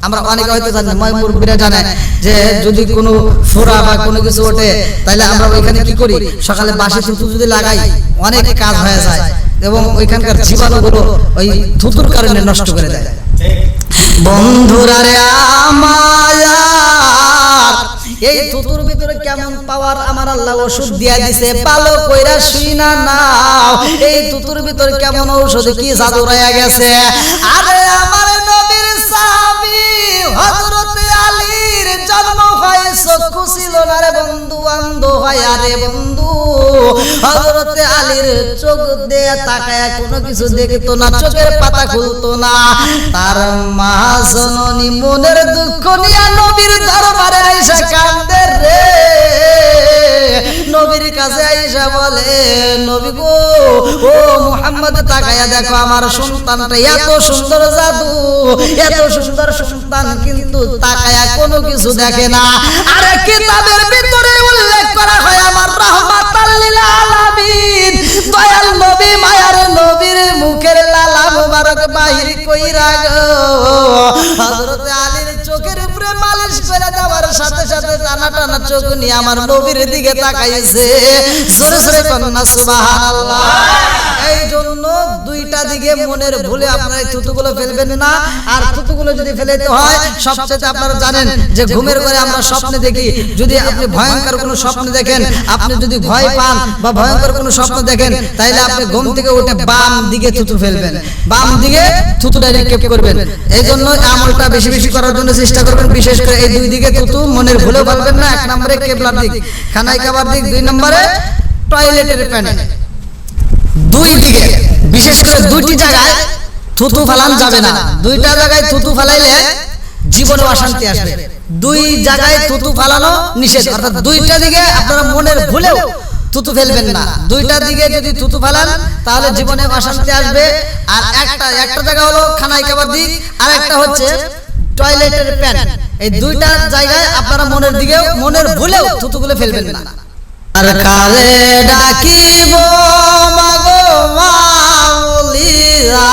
আমরা অনেকে হয়তো জানি মুরব্বিরা জানে যে যদি কোনো ফোড়া বা কোনো কিছু ওঠে তাহলে আমরা ওইখানে কি করি সকালে বাসি থুতু যদি লাগাই অনেক কাজ হয়ে যায় এবং ওইখানকার জীবাণুগুলো ওই থুতুর কারণে নষ্ট করে দেয় বন্ধুরা রে আমার এই থুতুর ভিতরে কেমন পাওয়ার আমার আল্লাহ ওষুধ দিয়া দিছে ভালো কইরা শুইনা নাও এই থুতুর ভিতরে কেমন ঔষধ কি জাদু রয়ে গেছে আরে আমার নবীর সাহাবী হযরত আলীর জন্ম হয় চক্ষু ছিল না রে বন্ধু অন্ধ হয় আরে বন্ধু হযরত আলীর চোখ দিয়ে তাকায় কোনো কিছু দেখতো না চোখের পাতা খুলতো না তার মা জননী মনের দুঃখ নিয়ে নবীর দরবারে আইসা কান্দে রে নবীর কাছে আইসা বলে নবী গো ও মুহাম্মদ তাকায়া দেখো আমার সন্তানটা এত সুন্দর জাদু এত সুন্দর সন্তান কিন্তু তাকায়া কোনো কিছু দেখে না আরে কিতাবের ভিতরে উল্লেখ করা হয় আমার রাহমাতাল লিল আলামিন দয়াল নবী মায়ার নবীর মুখের লালা মুবারক বাহির কইরা গো হযরত আলীর চোখের উপরে মালিশ করে দেওয়ার সাথে সাথে টানা টানা চোখ নিয়ে আমার নবীর দিকে তাকাইছে জোরে জোরে কন্না সুবহানাল্লাহ এই জন্য দুইটা দিকে মনের ভুলে আপনারা এই থুতুগুলো ফেলবেন না আর থুতুগুলো যদি ফেলাইতে হয় সবচেয়ে আপনারা জানেন যে ঘুমের ঘরে আমরা স্বপ্নে দেখি যদি আপনি ভয়ঙ্কর কোনো স্বপ্ন দেখেন আপনি যদি ভয় পান বা ভয়ঙ্কর কোনো স্বপ্ন দেখেন তাহলে আপনি ঘুম থেকে উঠে বাম দিকে থুতু ফেলবেন বাম দিকে থুতুটা নিক্ষেপ করবেন এই জন্য আমলটা বেশি বেশি করার জন্য চেষ্টা করবেন বিশেষ করে এই দুই দিকে থুতু মনের ভুলে ফেলবেন না এক নম্বরে কিবলার দিক খানায় খাবার দিক দুই নম্বরে টয়লেটের প্যানে দুই দিকে বিশেষ করে দুইটি জায়গায় থুতু ফেলান যাবে না দুইটা জায়গায় থুতু ফেলাইলে জীবনে অশান্তি আসবে দুই জায়গায় থুতু ফেলানো নিষেধ অর্থাৎ দুইটা দিকে আপনারা মনের ভুলেও থুতু ফেলবেন না দুইটা দিকে যদি থুতু ফেলান তাহলে জীবনে অশান্তি আসবে আর একটা জায়গা হলো খানায় খাবার দিক আর একটা হচ্ছে টয়লেটের প্যান এই দুইটা জায়গায় আপনারা মনের দিকে মনের ভুলেও থুতুগুলো ফেলবেন না আর কালে ডাকিব মাগো মাওলিয়া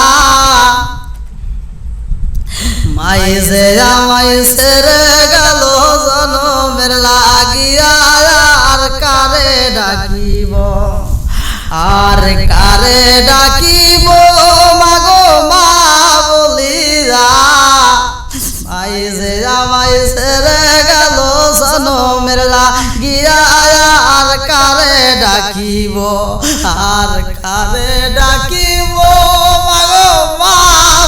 মাইজে আমায় সেরে গেল আর কারে ডাকিব মাগো মা বলিয়া মাইজে আমায় ছেড়ে গেল জনমের লাগিয়া আর কারে ডাকিব আর কারে ডাকিব মাগো মা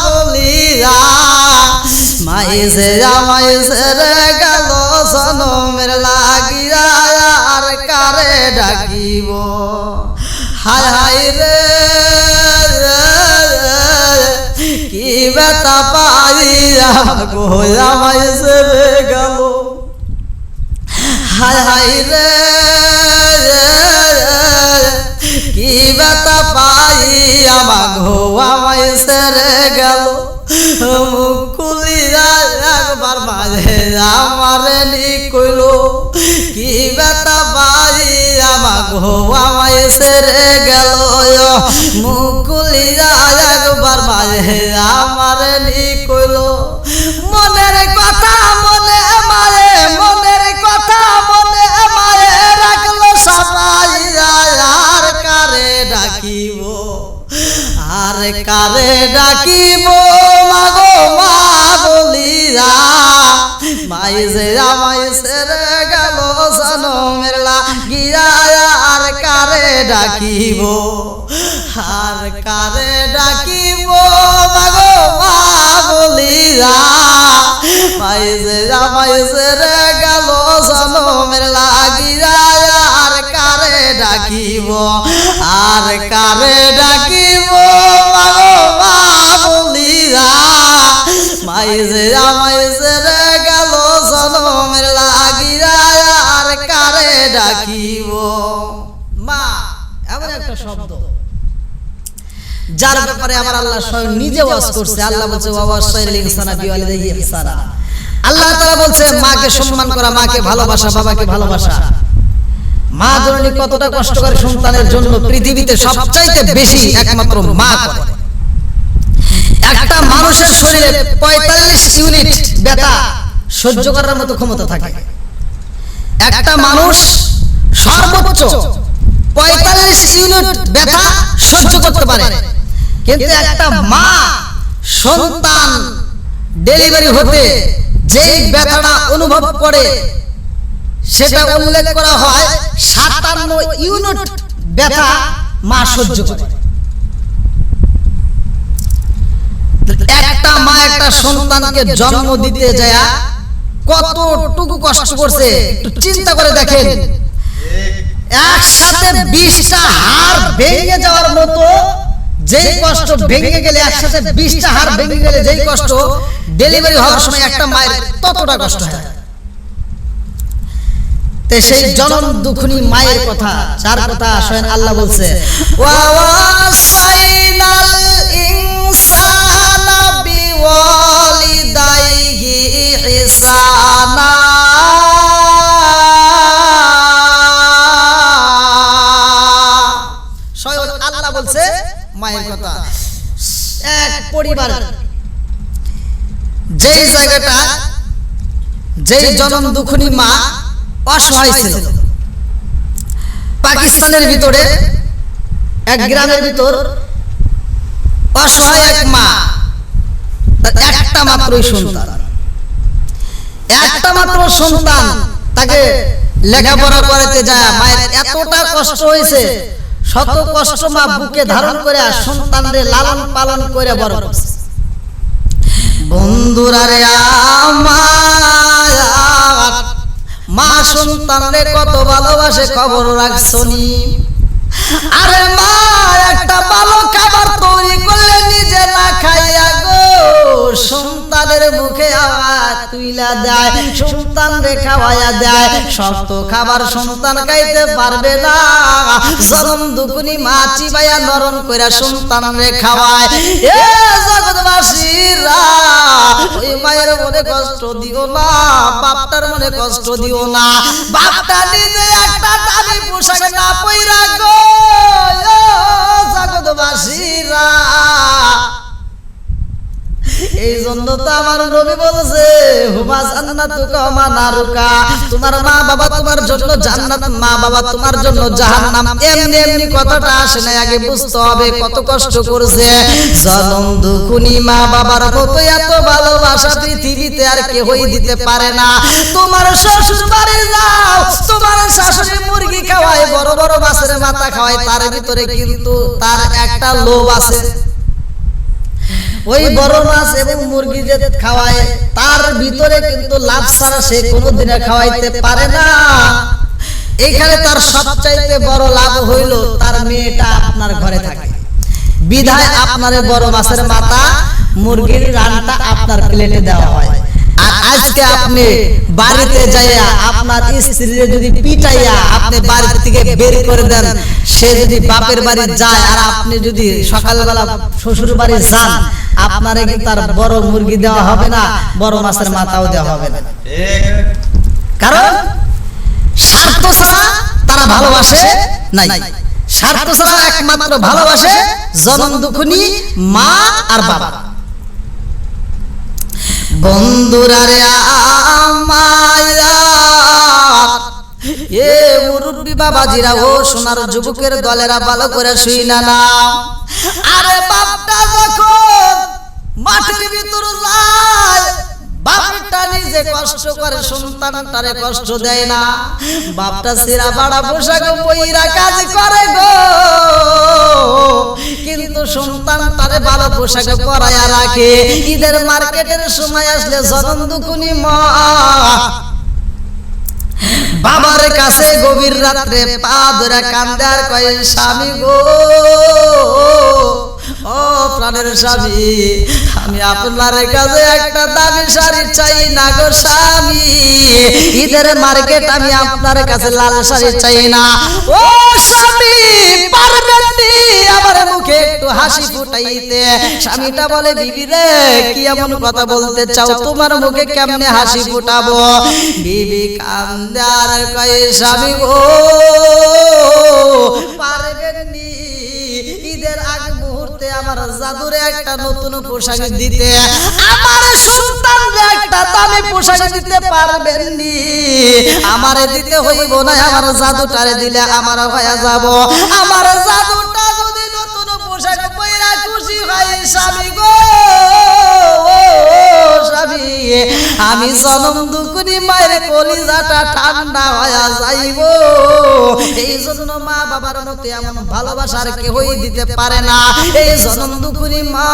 বলিয়া মাইজে আমায় ছেড়ে গেল জনমের লাগিয়া আর কারে ডাকিব হায় হায় রে কি ব্যথা পাইয়া গো আমায় ছেড়ে গেল হায় হায় রে কি ব্যথা পাইয়া গো আমায় ছেড়ে গেল মুকুলিয়া একবার মাঝে আমার কইল কি ব্যথা পাইয়া গো আমায় ছেড়ে গেল মুকুলিয়া একবার মাঝে আমার কইল মনের কথা মনে মারে মনের কথা মনে মারে রাখলো সবাই আর কারে ডাকিব আর কারে ডাকিব মাগো মা বলিয়া মাইজে আমায় ছেড়ে গেল জনমের লাগিয়া আর কারে ডাকিব আর কারে ডাকিব মাগো মা বলিয়া মাইজে আমায় ছেড়ে গেল জনমের লাগিয়া আর কারে ডাকিব আর কারে ডাকিব মাগো মা বলিয়া মাইজে আমায় ছেড়ে গেল জনমের লাগিয়া আর কারে ডাকিব মা এমন একটা শব্দ যার ব্যাপারে আমার আল্লাহ স্বয়ং নিজে ওয়াজ করছে আল্লাহ বলছে ওয়াসাইল ইনসানা বিওয়ালিদাইহি ইহসানা আল্লাহ তাআলা বলছে মাকে সম্মান করা মাকে ভালোবাসা বাবাকে ভালোবাসা মা জননী কতটা কষ্ট করে সন্তানের জন্য পৃথিবীতে সবচাইতে বেশি একমাত্র মা করে একটা মানুষের শরীরে 45 ইউনিট ব্যথা সহ্য করার মতো ক্ষমতা থাকে একটা মানুষ সর্বোচ্চ 45 ইউনিট ব্যথা সহ্য করতে পারে কিন্তু একটা মা সন্তান ডেলিভারি হতে যেই ব্যথাটা অনুভব করে সেটা উল্লেখ করা হয় 57 ইউনিট ব্যথা মা সহ্য করে একটা মা একটা সন্তানকে জন্ম দিতে যায় কতটুকু কষ্ট করছে একটু চিন্তা করে দেখেন একসাথে 20টা হাড় ভেঙে যাওয়ার মতো যেই কষ্ট ভেঙে গেলে একসাথে 20টা হাড় ভেঙে গেলে যেই কষ্ট ডেলিভারি হওয়ার সময় একটা মায়ের ততটা কষ্ট হয় তে সেই জনম দুঃখিনী মায়ের কথা যার কথা স্বয়ং আল্লাহ বলছে ওয়াসাইনাল ইনসানা বিওয়ালিদাইহি ইহসানা স্বয়ং আল্লাহ বলছে মায়ের কথা এক পরিবার যেই জায়গাটা যেই জনম দুঃখিনী মা অসহায় ছিল পাকিস্তানের ভিতরে এক গ্রামের ভিতর অসহায় এক মা একটা মাত্রই সন্তান একটা মাত্র সন্তান তাকে লেখাপড়া করাতে যায় মায়ের এতটা কষ্ট হয়েছে শত কষ্ট মা বুকে ধারণ করে সন্তানদের লালন পালন করে বড় করছে বন্ধুরা রে আমার মা সন্তানরে কত ভালোবাসে খবর রাখছনি আরে মা একটা ভালো খাবার তৈরি করলে নিজে না খাইয়া গো সন্তানের মুখে আওয়াজ তুইলা দেয় সন্তানরে খাওয়াইয়া দেয় শক্ত খাবার সন্তান খাইতে পারবে না জনম দুকুনি মা চিবাইয়া নরম কইরা সন্তানরে খাওয়ায় এ জগৎবাসীরা ওই মায়ের মনে কষ্ট দিও না বাপটার মনে কষ্ট দিও না বাপটা নিজে একটা দামি পোশাক না পইরা গো জগৎবাসীরা এই জন্য তো আমার নবী বলেছে হুমা জান্নাতুকা ওয়া মা নারুকা, তোমার মা বাবা তোমার জন্য জান্নাত, মা বাবা তোমার জন্য জাহান্নাম। এমনি এমনি কথাটা আসে না, আগে বুঝতে হবে কত কষ্ট করছে। জনম দুখুনি মা বাবার মতো এত ভালোবাসা পৃথিবীতে আর কেউই দিতে পারে না। তোমার শ্বশুর বাড়ি যাও, তোমার শাশুড়ি মুরগি খাওয়ায়, বড় বড় মাছের মাথা খাওয়ায়, তার ভিতরে কিন্তু তার একটা লোভ আছে। ওই বড় মাছ এবং মুরগি যে খাওয়ায় তার ভিতরে কিন্তু লাভ ছাড়া সে কোনোদিনে খাওয়াইতে পারে না। এখানে তার সবচাইতে বড় লাভ হইল তার মেয়েটা আপনার ঘরে থাকে, বিধায় আপনার বড় মাছের মাথা মুরগির রানটা আপনার প্লেটে দেওয়া হয়। আর আজকে আপনি বাড়িতে যাইয়া আপনার স্ত্রীরে যদি পিটাইয়া আপনি বাড়ি থেকে বের করে দেন, সে যদি বাপের বাড়ি যায় আর আপনি যদি সকালবেলা শ্বশুর বাড়ি যান, আপনারে কি তার বড় মুরগি দেওয়া হবে না, বড় মাছের মাথাও দেওয়া হবে না। কারণ স্বার্থ ছাড়া তারা ভালোবাসে নাই, স্বার্থ ছাড়া একমাত্র ভালোবাসে জনম দুখুনি মা আর বাবা। বন্ধুরা রে আমায়া, এ মুরব্বি বাবাজিরা, ও সোনার যুবকের দলেরা ভালো করে শুই না নাও। আরে বাপটা যখন মাটির ভিতর যায়, বাপটা নিজে কষ্ট করে সন্তানটারে কষ্ট দেয় না। বাপটা সিরা বাড়া পোশাক পইরা কাজ করে গো, কিন্তু সন্তানটারে ভালো পোশাক পরায়া রাখে। ঈদের মার্কেটের সময় আসলে জনম দুখুনি মা বাবার কাছে গভীর রাত্রে পা ধরে কান্দে আর কয়, স্বামী গো, ও প্রাণের স্বামী, আমি আপনার কাছে একটা দামি শাড়ি চাই না গো স্বামী। ঈদের মার্কেট আমি আপনার কাছে লাল শাড়ি চাই না। ও স্বামী, পারবেন নি আমার মুখে একটু হাসি ফুটাইতে? স্বামীটা বলে, বিবি রে, কি এমন কথা বলতে চাও, তোমার মুখে কেমনে হাসি ফুটাবো? বিবি কান্দে আর কয়, স্বামী গো, পারবেন নি ঈদের আগ মুহূর্তে আমার জাদুরে একটা নতুন পোশাক দিতে? আমার সন্তানরে একটা দামি পোশাক দিতে পারবেন নি? আমারে দিতে হইব না, আমার জাদুটারে দিলে আমার হয়ে যাব। আমার জাদুটা যদি নতুন পোশাক পয়রা খুশি হয়, স্বামী গো, স্বামী, আমি জনম দুখুনি মায়ের কলিজাটা ঠান্ডা হয়ে যাইব। এই জন্য মা বাবার মতো এমন ভালোবাসার কেউই দিতে পারে না। এই জনম দুখুনি মা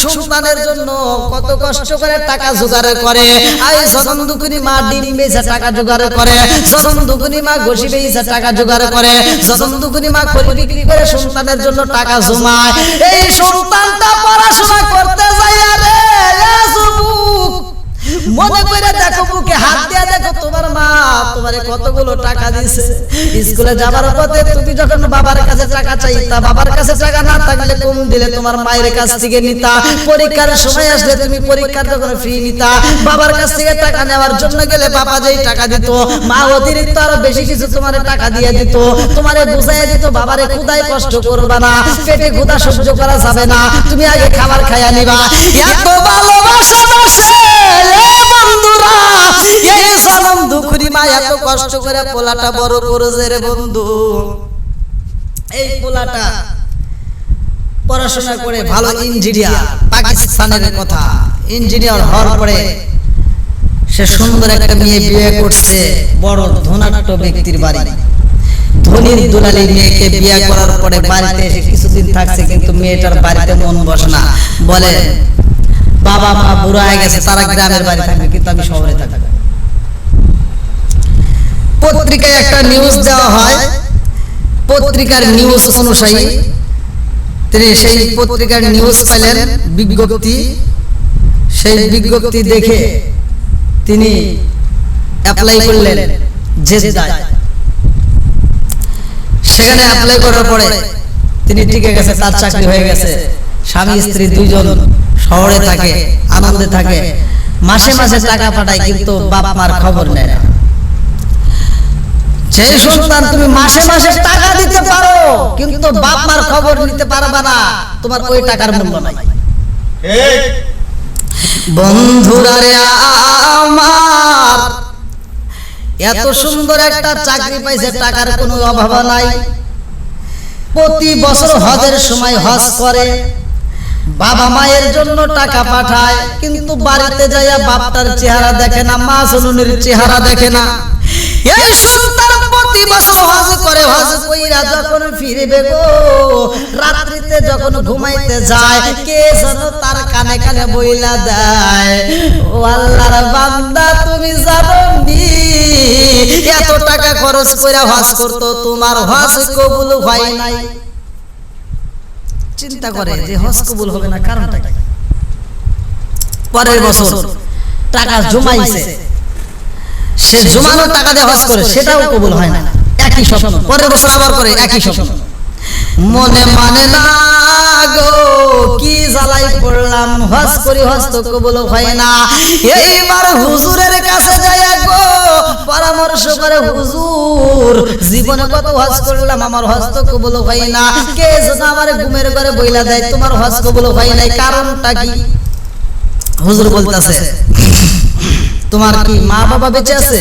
সন্তানের জন্য কত কষ্ট করে টাকা জোগাড় করে। এই জনম দুখুনি মা ডিম বেচে টাকা জোগাড় করে, জনম দুখুনি মা ঘষি বেচে টাকা জোগাড় করে, জনম দুখুনি মা খড়ি বিক্রি করে সন্তানের জন্য টাকা জমায়। এই সন্তানটা পড়াশোনা করতে যায়, রে মনে করে দেখো, বুকে হাত দিয়ে দেখো, তোমার মা তোমারে কতগুলো টাকা দিছে। স্কুলে যাবার পথে তুমি যখন বাবার কাছে টাকা চাইতা, বাবার কাছে টাকা না থাকলে কম দিলে তোমার মায়ের কাছ থেকে নিতা। পরীক্ষার সময় আসলে তুমি পরীক্ষার যখন ফি নিতা, বাবার কাছ থেকে টাকা নেওয়ার জন্য গেলে বাবা যেই টাকা দিত, মা অতিরিক্ত আরো বেশি কিছু তোমারে টাকা দিয়ে দিত, তোমারে বুঝাইয়া দিত, বাবারে ক্ষুধায় কষ্ট করবা না, পেটে ক্ষুধা সহ্য করা যাবে না, তুমি আগে খাবার খাইয়া নিবা। এত ভালোবাসা বসে বন্ধুরা, এই জনম দুখুনি মা এত কষ্ট করে পোলাটা বড় করেছে রে বন্ধু। এই পোলাটা পড়াশোনা করে ভালো ইঞ্জিনিয়ার, পাকিস্তানের কথা, ইঞ্জিনিয়ার হওয়ার পরে সে সুন্দর একটা মেয়ে বিয়ে করছে বড় ধনাঢ্য ব্যক্তির বাড়ি। ধনীর দুলালি মেয়েকে বিয়ে করার পরে বাড়িতে এসে কিছুদিন থাকছে, কিন্তু মেয়েটার বাড়িতে মন বসে না। বলে, বাবা মা বুড়া হয়ে গেছে, তারা গ্রামের বাড়ি থাকবে, কিন্তু আমি শহরে থাকবো। পত্রিকায় একটা নিউজ দেওয়া হয়, পত্রিকার নিউজ অনুযায়ী তিনি সেই পত্রিকার নিউজ পেলেন, বিজ্ঞপ্তি। সেই বিজ্ঞপ্তি দেখে তিনি অ্যাপ্লাই করলেন জেদ্দায়। সেখানে অ্যাপ্লাই করার পরে তিনি টিকে গেছে, তার চাকরি হয়ে গেছে। স্বামী স্ত্রী দুইজন শহরে থাকে, আনন্দে থাকে, মাসে মাসে টাকা পাঠায়, কিন্তু বাপ মার খবর নেয় না। সেই সন্তান তুমি মাসে মাসে টাকা দিতে পারো, কিন্তু বাপ মার খবর নিতে পারবা না, তোমার ওই টাকার মূল্য নাই। বন্ধুরা রে আমার, এত সুন্দর একটা চাকরি পাইছে, টাকার কোনো অভাব নাই। প্রতি বছর হজের সময় হজ করে, বাবা মায়ের জন্য টাকা পাঠায়, কিন্তু বাড়িতে যাইয়া বাপটার চেহারা দেখে না, মা জননীর চেহারা দেখে না। এই সন্তান প্রতি বছর হজ করে, হজ কইরা যখন ফিরবে গো, রাত্রিতে যখন ঘুমাইতে যায়, কে যেন তার কানে কানে বইলা দেয়, ও আল্লাহর বান্দা তুমি জানো নি এত টাকা খরচ কইরা হজ করতো, তোমার হজ কবুল হয় নাই। চিন্তা করে যে হজ কবুল হবে না, কারণটা কি? পরের বছর টাকা জমাইছে, সে জমানো টাকা দিয়ে হজ করে, সেটাও কবুল হয় না, একই স্বপ্ন। পরের বছর আবার করে একই স্বপ্ন, মনে মানে না গো, কি জ্বালাই পড়লাম, হজ করি হজ তো কবুল হয় না। এইবার হুজুরের কাছে যাইয়া গো পরামর্শ করে, হুজুর জীবনে কত হজ করলাম, আমার হজ তো কবুল হয় না, কে যেন আমার ঘুমের ঘরে বইলা দেয় তোমার হজ কবুল হয় নাই, কারণটা কি? হুজুর বলতেছে, তোমার কি মা বাবা বেঁচে আছে?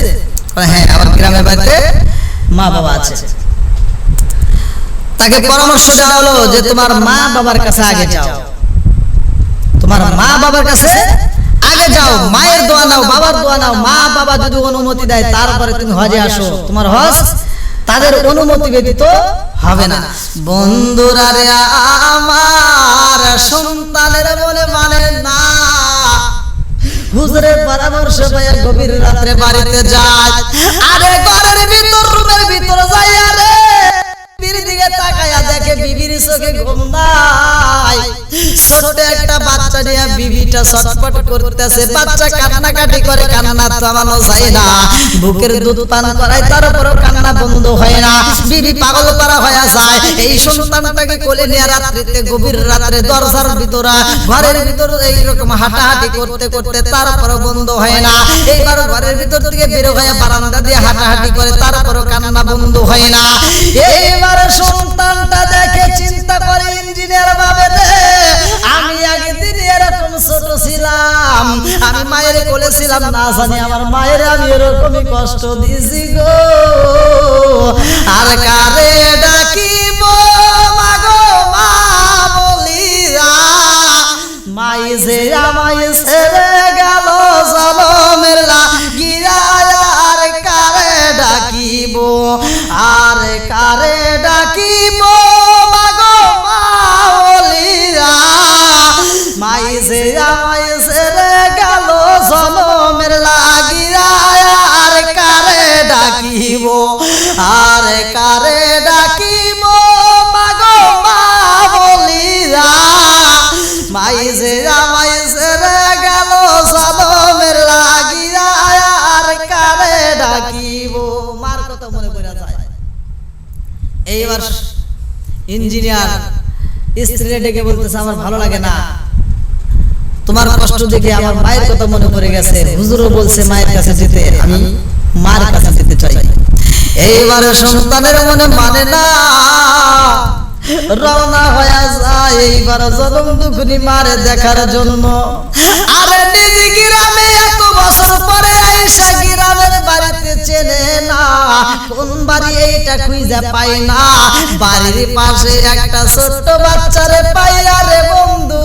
হ্যাঁ, আমার গ্রামের বাড়িতে মা বাবা আছে। তাকে পরামর্শ দেওয়া হলো যে তোমার মা বাবার কাছে আগে যাও, তোমার মা বাবার কাছে আগে যাও, মায়ের দোয়া নাও, বাবার দোয়া নাও, মা বাবা যদি অনুমতি দেয় তারপরে তুমি হজে আসো, তোমার হজ তাদের অনুমতি ব্যতীত হবে না। বন্ধুরা রে আমার, সন্তানের বলে মানে না, হুজুরের পরামর্শ পাইয়া গভীর রাত্রে বাড়িতে যায়, আরে ঘরের ভিতর রুমের ভিতর যায়, আরে বিবির দিকে তাকায়া দেখে বিবির চোখে ঘুম নাই, ছোট একটা বাচ্চা নিয়ে বিবিটা ছটফট করতেছে, বাচ্চা কান্নাকাটি করে, কান্না থামানো যায় না, বুকের দুধ পান করায় তারপরও কান্না বন্ধ হয় না, বিবি পাগল করা হয়ে যায়। এই সন্তানটাকে কোলে নিয়ে রাত্রিতে গভীর রাত্রে দরজার ভিতরে ঘরের ভিতর এইরকম হাঁটাহাঁটি করতে করতে তারপরও বন্ধ হয় না, এইবার ঘরের ভিতর থেকে বের হয়ে বারান্দা দিয়ে হাঁটাহাঁটি করে, তারপরও কান্না বন্ধ হয় না। এইবার সন্তানটা দেখে চিন্তা করে, ইঞ্জিনিয়ার ভাবে আমি আগের দিন এরকম ছোট ছিলাম, আমি মায়ের কোলে ছিলাম, না জানি আমার মায়ের আমি এরকমই কষ্ট দিয়েছি গো, আর কারে ডাকিব মাগো মা বলিয়া, মাই যে আমায় ছেড়ে গেল জনমের লাগিয়া, আর কারে ডাকিব, আর কারে ডাকিব মাগো মা বলিয়া, মাই যে আমায় ছেড়ে গেল জনমের লাগিয়া, আর কারে ডাকিব, আর কারে ডাকিব মাগো মা বলিয়া, মাই যে আমায় ছেড়ে গেল জনমের লাগিয়া, আর কারে ডাকিব। মার কথা মনে পড়ে যায়। এইবার ইঞ্জিনিয়ার স্ত্রীরা ডেকে বলতেছে, আমার ভালো লাগে না, তোমার কষ্ট দেখে আমার মায়ের কথা মনে পড়ে গেছে, হুজুরও বলছে মায়ের কাছে যেতে, আমি মার কাছে যেতে চাই। এইবার সন্তানের মনে মানে না, রওনা হয়ে যায় এইবার জনম দুঃখনি মারে দেখার জন্য। আরে নিজ গ্রামে এত বছর পরে আইসা গ্রামের বাড়িতে চেনে না, কোন বাড়ি এইটা খুঁজে পায় না, বাড়ির পাশে একটা ছোট্ট বাচ্চারে পাই, আরে বন্ধু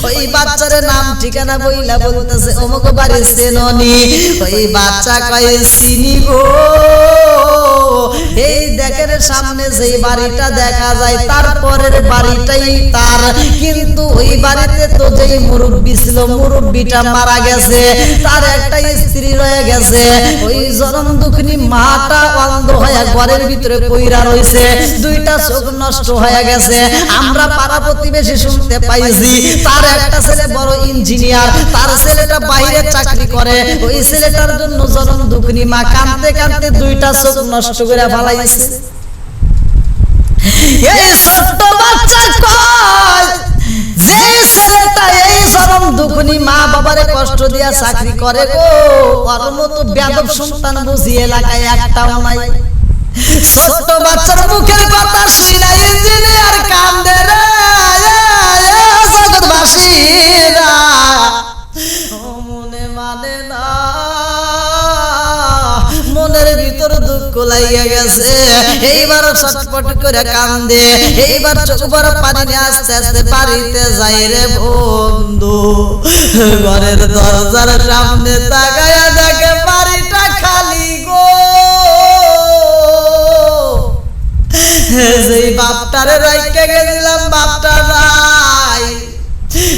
ওই বাচ্চার নাম ঠিকানা বইলা বলতেছে, অমুক বাড়ি চেননি, ওই বাচ্চা কয়ে চিনি গো, এই দেখের সামনে যেই বাড়িটা দেখা যায় তারপরের বাড়িটাই তার, কিন্তু ওই বাড়িতে তো যেই মুরব্বী ছিল মুরব্বীটা মারা গেছে, তার একটা স্ত্রী রয়ে গেছে, ওই জনম দুঃখিনী মাটা অন্ধ হয়ে ঘরের ভিতরে কইরা রইছে, দুইটা চোখ নষ্ট হয়ে গেছে। আমরা পাড়া প্রতিবেশী শুনতে পাইছি তার একটা ছেলে বড় ইঞ্জিনিয়ার, তার ছেলেটা বাইরে চাকরি করে, ওই ছেলেটার জন্য জনম দুঃখিনী মা কাঁদতে কাঁদতে দুইটা চোখ নষ্ট করে ফেলাইছে। এই ছোট্ট বাচ্চা কয় যে ছেলেটা এই জনম দুঃখিনী মা বাবারে কষ্ট দিয়া চাকরি করে গো, ওর মতো বেয়াদব সন্তান বুঝি এলাকায় একটাও নাই। ছোট্ট বাচ্চার মুখের কথা শুইনা ইঞ্জিনিয়ার কান্দে রে, জগৎবাসীরা দুঃখ লাগিয়া গেছে, এইবার ছটফট করে কান্দে, এইবার চোখ বড় পানি নিয়ে আস্তে আস্তে বাড়িতে যাই রে বন্ধু। ঘরের দরজার সামনে তাকায়া দেখে বাড়িটা খালি গো। যেই বাপটারে রাইখা গেছিলাম বাপটা নাই,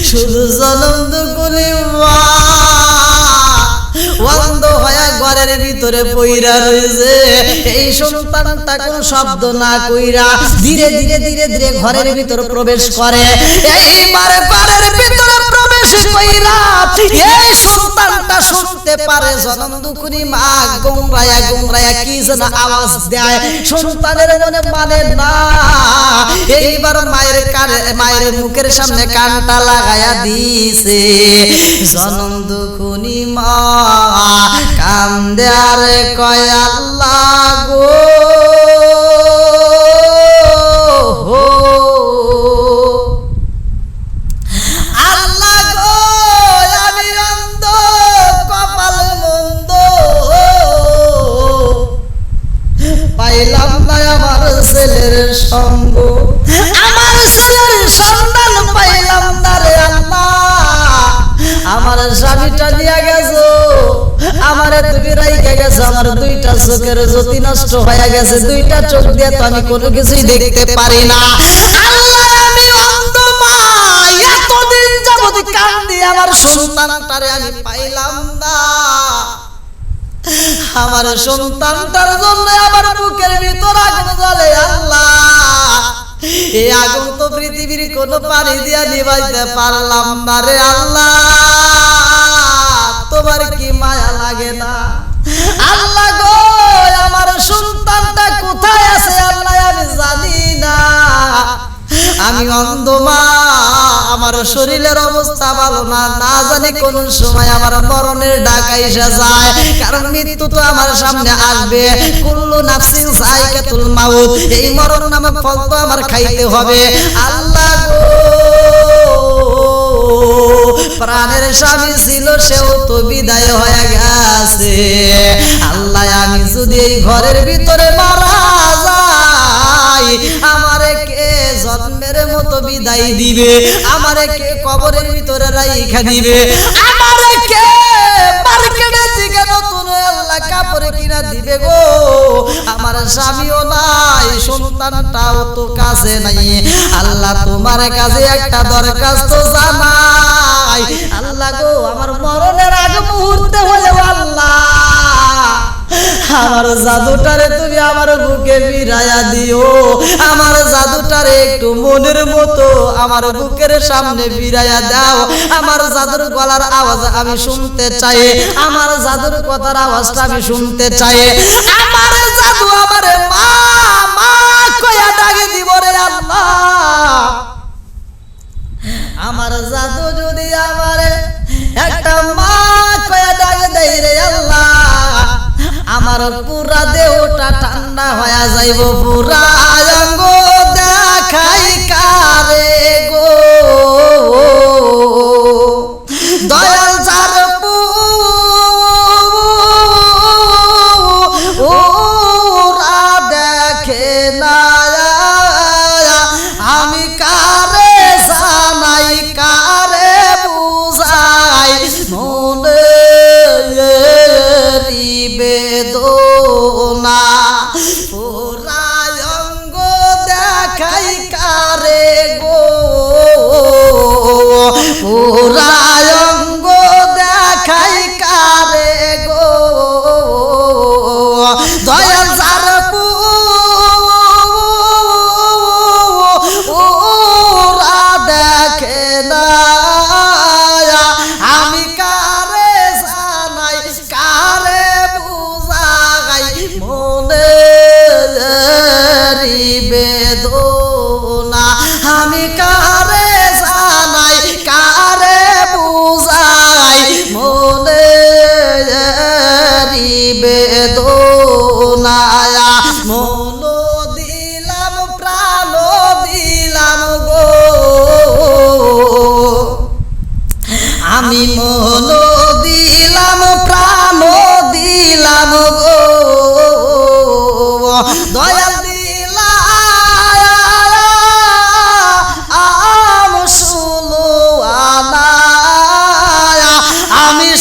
শুধু জনম দুকুনি মা অন্ধ হয়ে ঘরের ভিতরে পইরা রয়েছে। এই সন্তানটা কোন শব্দ না কইরা ধীরে ধীরে ধীরে ধীরে ঘরের ভিতরে প্রবেশ করে। এইবারে ঘরের ভিতরে প্রবেশ কইরা এই সন্তানটা শুনতে পারে জনম দুকুনি মা গোমরায়া গোমরায়া কি যেন আওয়াজ দেয়, সন্তানের মনে মানে না। এইবার মায়ের মুখের সামনে কানটা লাগায়া দিছে, জনম দুকুনি মা কান্দে আর কয় আল্লাহ গো, আল্লাহ গো আমি অন্ধ কপাল মন্দ, পাইলাম না আমার ছেলের সঙ্গ, আমার ছেলের সন্তান পাইলাম না রে আল্লাহ। আমার স্বামীটা দিয়া গেছো, আমারে তুমি রাইখা গেছো, আমার দুইটা চোখের জ্যোতি নষ্ট হয়ে গেছে, দুইটা চোখ দিয়ে তো আমি কোনো কিছুই দেখতে পারি না। আল্লাহ আমি অন্ধ মা, এতদিন যাবত কান্দি আমার সন্তানটারে আমি পাইলাম না। আমার সন্তানটার জন্য আমার বুকের ভিতর আগুন জ্বলে আল্লাহ, এই আগুন তো পৃথিবীর কোনো পানি দিয়া নিভাইতে পারলাম না রে আল্লাহ। তোমার কি মায়া লাগে না আল্লাহ গো? আমার সন্তানটা কোথায় আছে আল্লাহ আমি জানি না। আমি অন্ধ মা, আমার শরীরের অবস্থা ভালো না, না জানি কোন সময় আমার মরণের ডাক আইসা যায়, কারণ মৃত্যু তো আমার সামনে আসবে। কুল্লু নাফসিন যায়কাতুল মাউত, এই মরণ নামক ফল তো আমার খাইতে হবে। আল্লাহ গো প্রাণের স্বামী ছিল সেও তো বিদায় হয়ে গেছে। আল্লাহ আমি যদি এই ঘরের ভিতরে মারা যাই, আমারে কে জন্মের মতো বিদায় দিবে? আমারে কে কবরের ভিতরে রাইখা দিবে? আমারে কে মার্কেটে থেকে নতুন আল্লাহ কাপড় কিনা দিবে গো? আমার স্বামীও নাই, সন্তানটাও তো কাছে নাই। আল্লাহ তোমার কাছে একটা দরখাস্ত জানাই, আল্লাহ গো আমার মরণের আগ মুহূর্তে হলেও আল্লাহ আমার জাদুটারে তুমি আমার বুকে ফিরাইয়া দিও, আমার জাদুটারে একটু মনের মতো আমার বুকের সামনে ফিরাইয়া দাও। আমার জাদুর গলার আওয়াজ আমি শুনতে চাই, আমার জাদুর কথার আওয়াজটা আমি শুনতে চাই। আমার জাদু আমার মা মা কইয়া ডাকে দিব রে আল্লাহ। আমার জাদু যদি আমার একটা মা কইয়া ডাকে দেয় রে আল্লাহ, আমার পুরা দেহটা ঠান্ডা হয়ে যাইব, পুরা অঙ্গ দেখাই কারে গো। দয়াল যার পুরা দেখে না, আমি কারে জানাই কারে বুঝাই মনে বেদনা, পুরা অঙ্গ দেখাই কারে গো, পুরা অঙ্গ দেখাই কারে গো। দয়াল যার পুরা দেখে না, আমি কারে জানাই কারে বুঝাই মনে বেদনা, আমি কারে জানাই কারে বুঝাই মনে বেদনা। মন দিলাম প্রাণ দিলাম গো, আমি মন দিলাম প্রাণ দিলাম গো,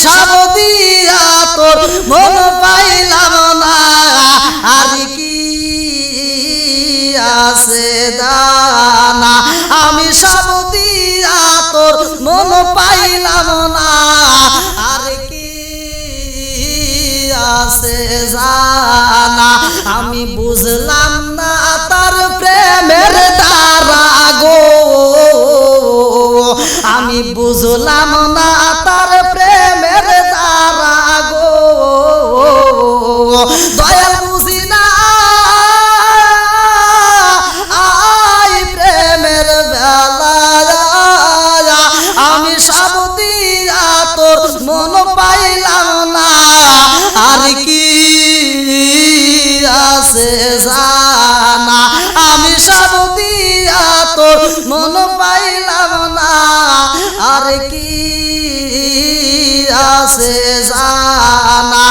সাবদিয়া তোর মন পাইলাম না আর কি আছে দানা আমি সাবদিয়া তোর মন পাইলাম না আর কি আছে জানা আমি বুঝলাম না তার প্রেমের দ্বারা গো আমি বুঝলাম না তার প্রেমের দ্বারা গো দয়াল বুঝি না আই প্রেমের বেলা আমি সাবদিয়া তোর মন পাইলাম না আর কি আছে জানা আমি সাবদিয়া তোর মন পাইলাম না আর কি আছে জানা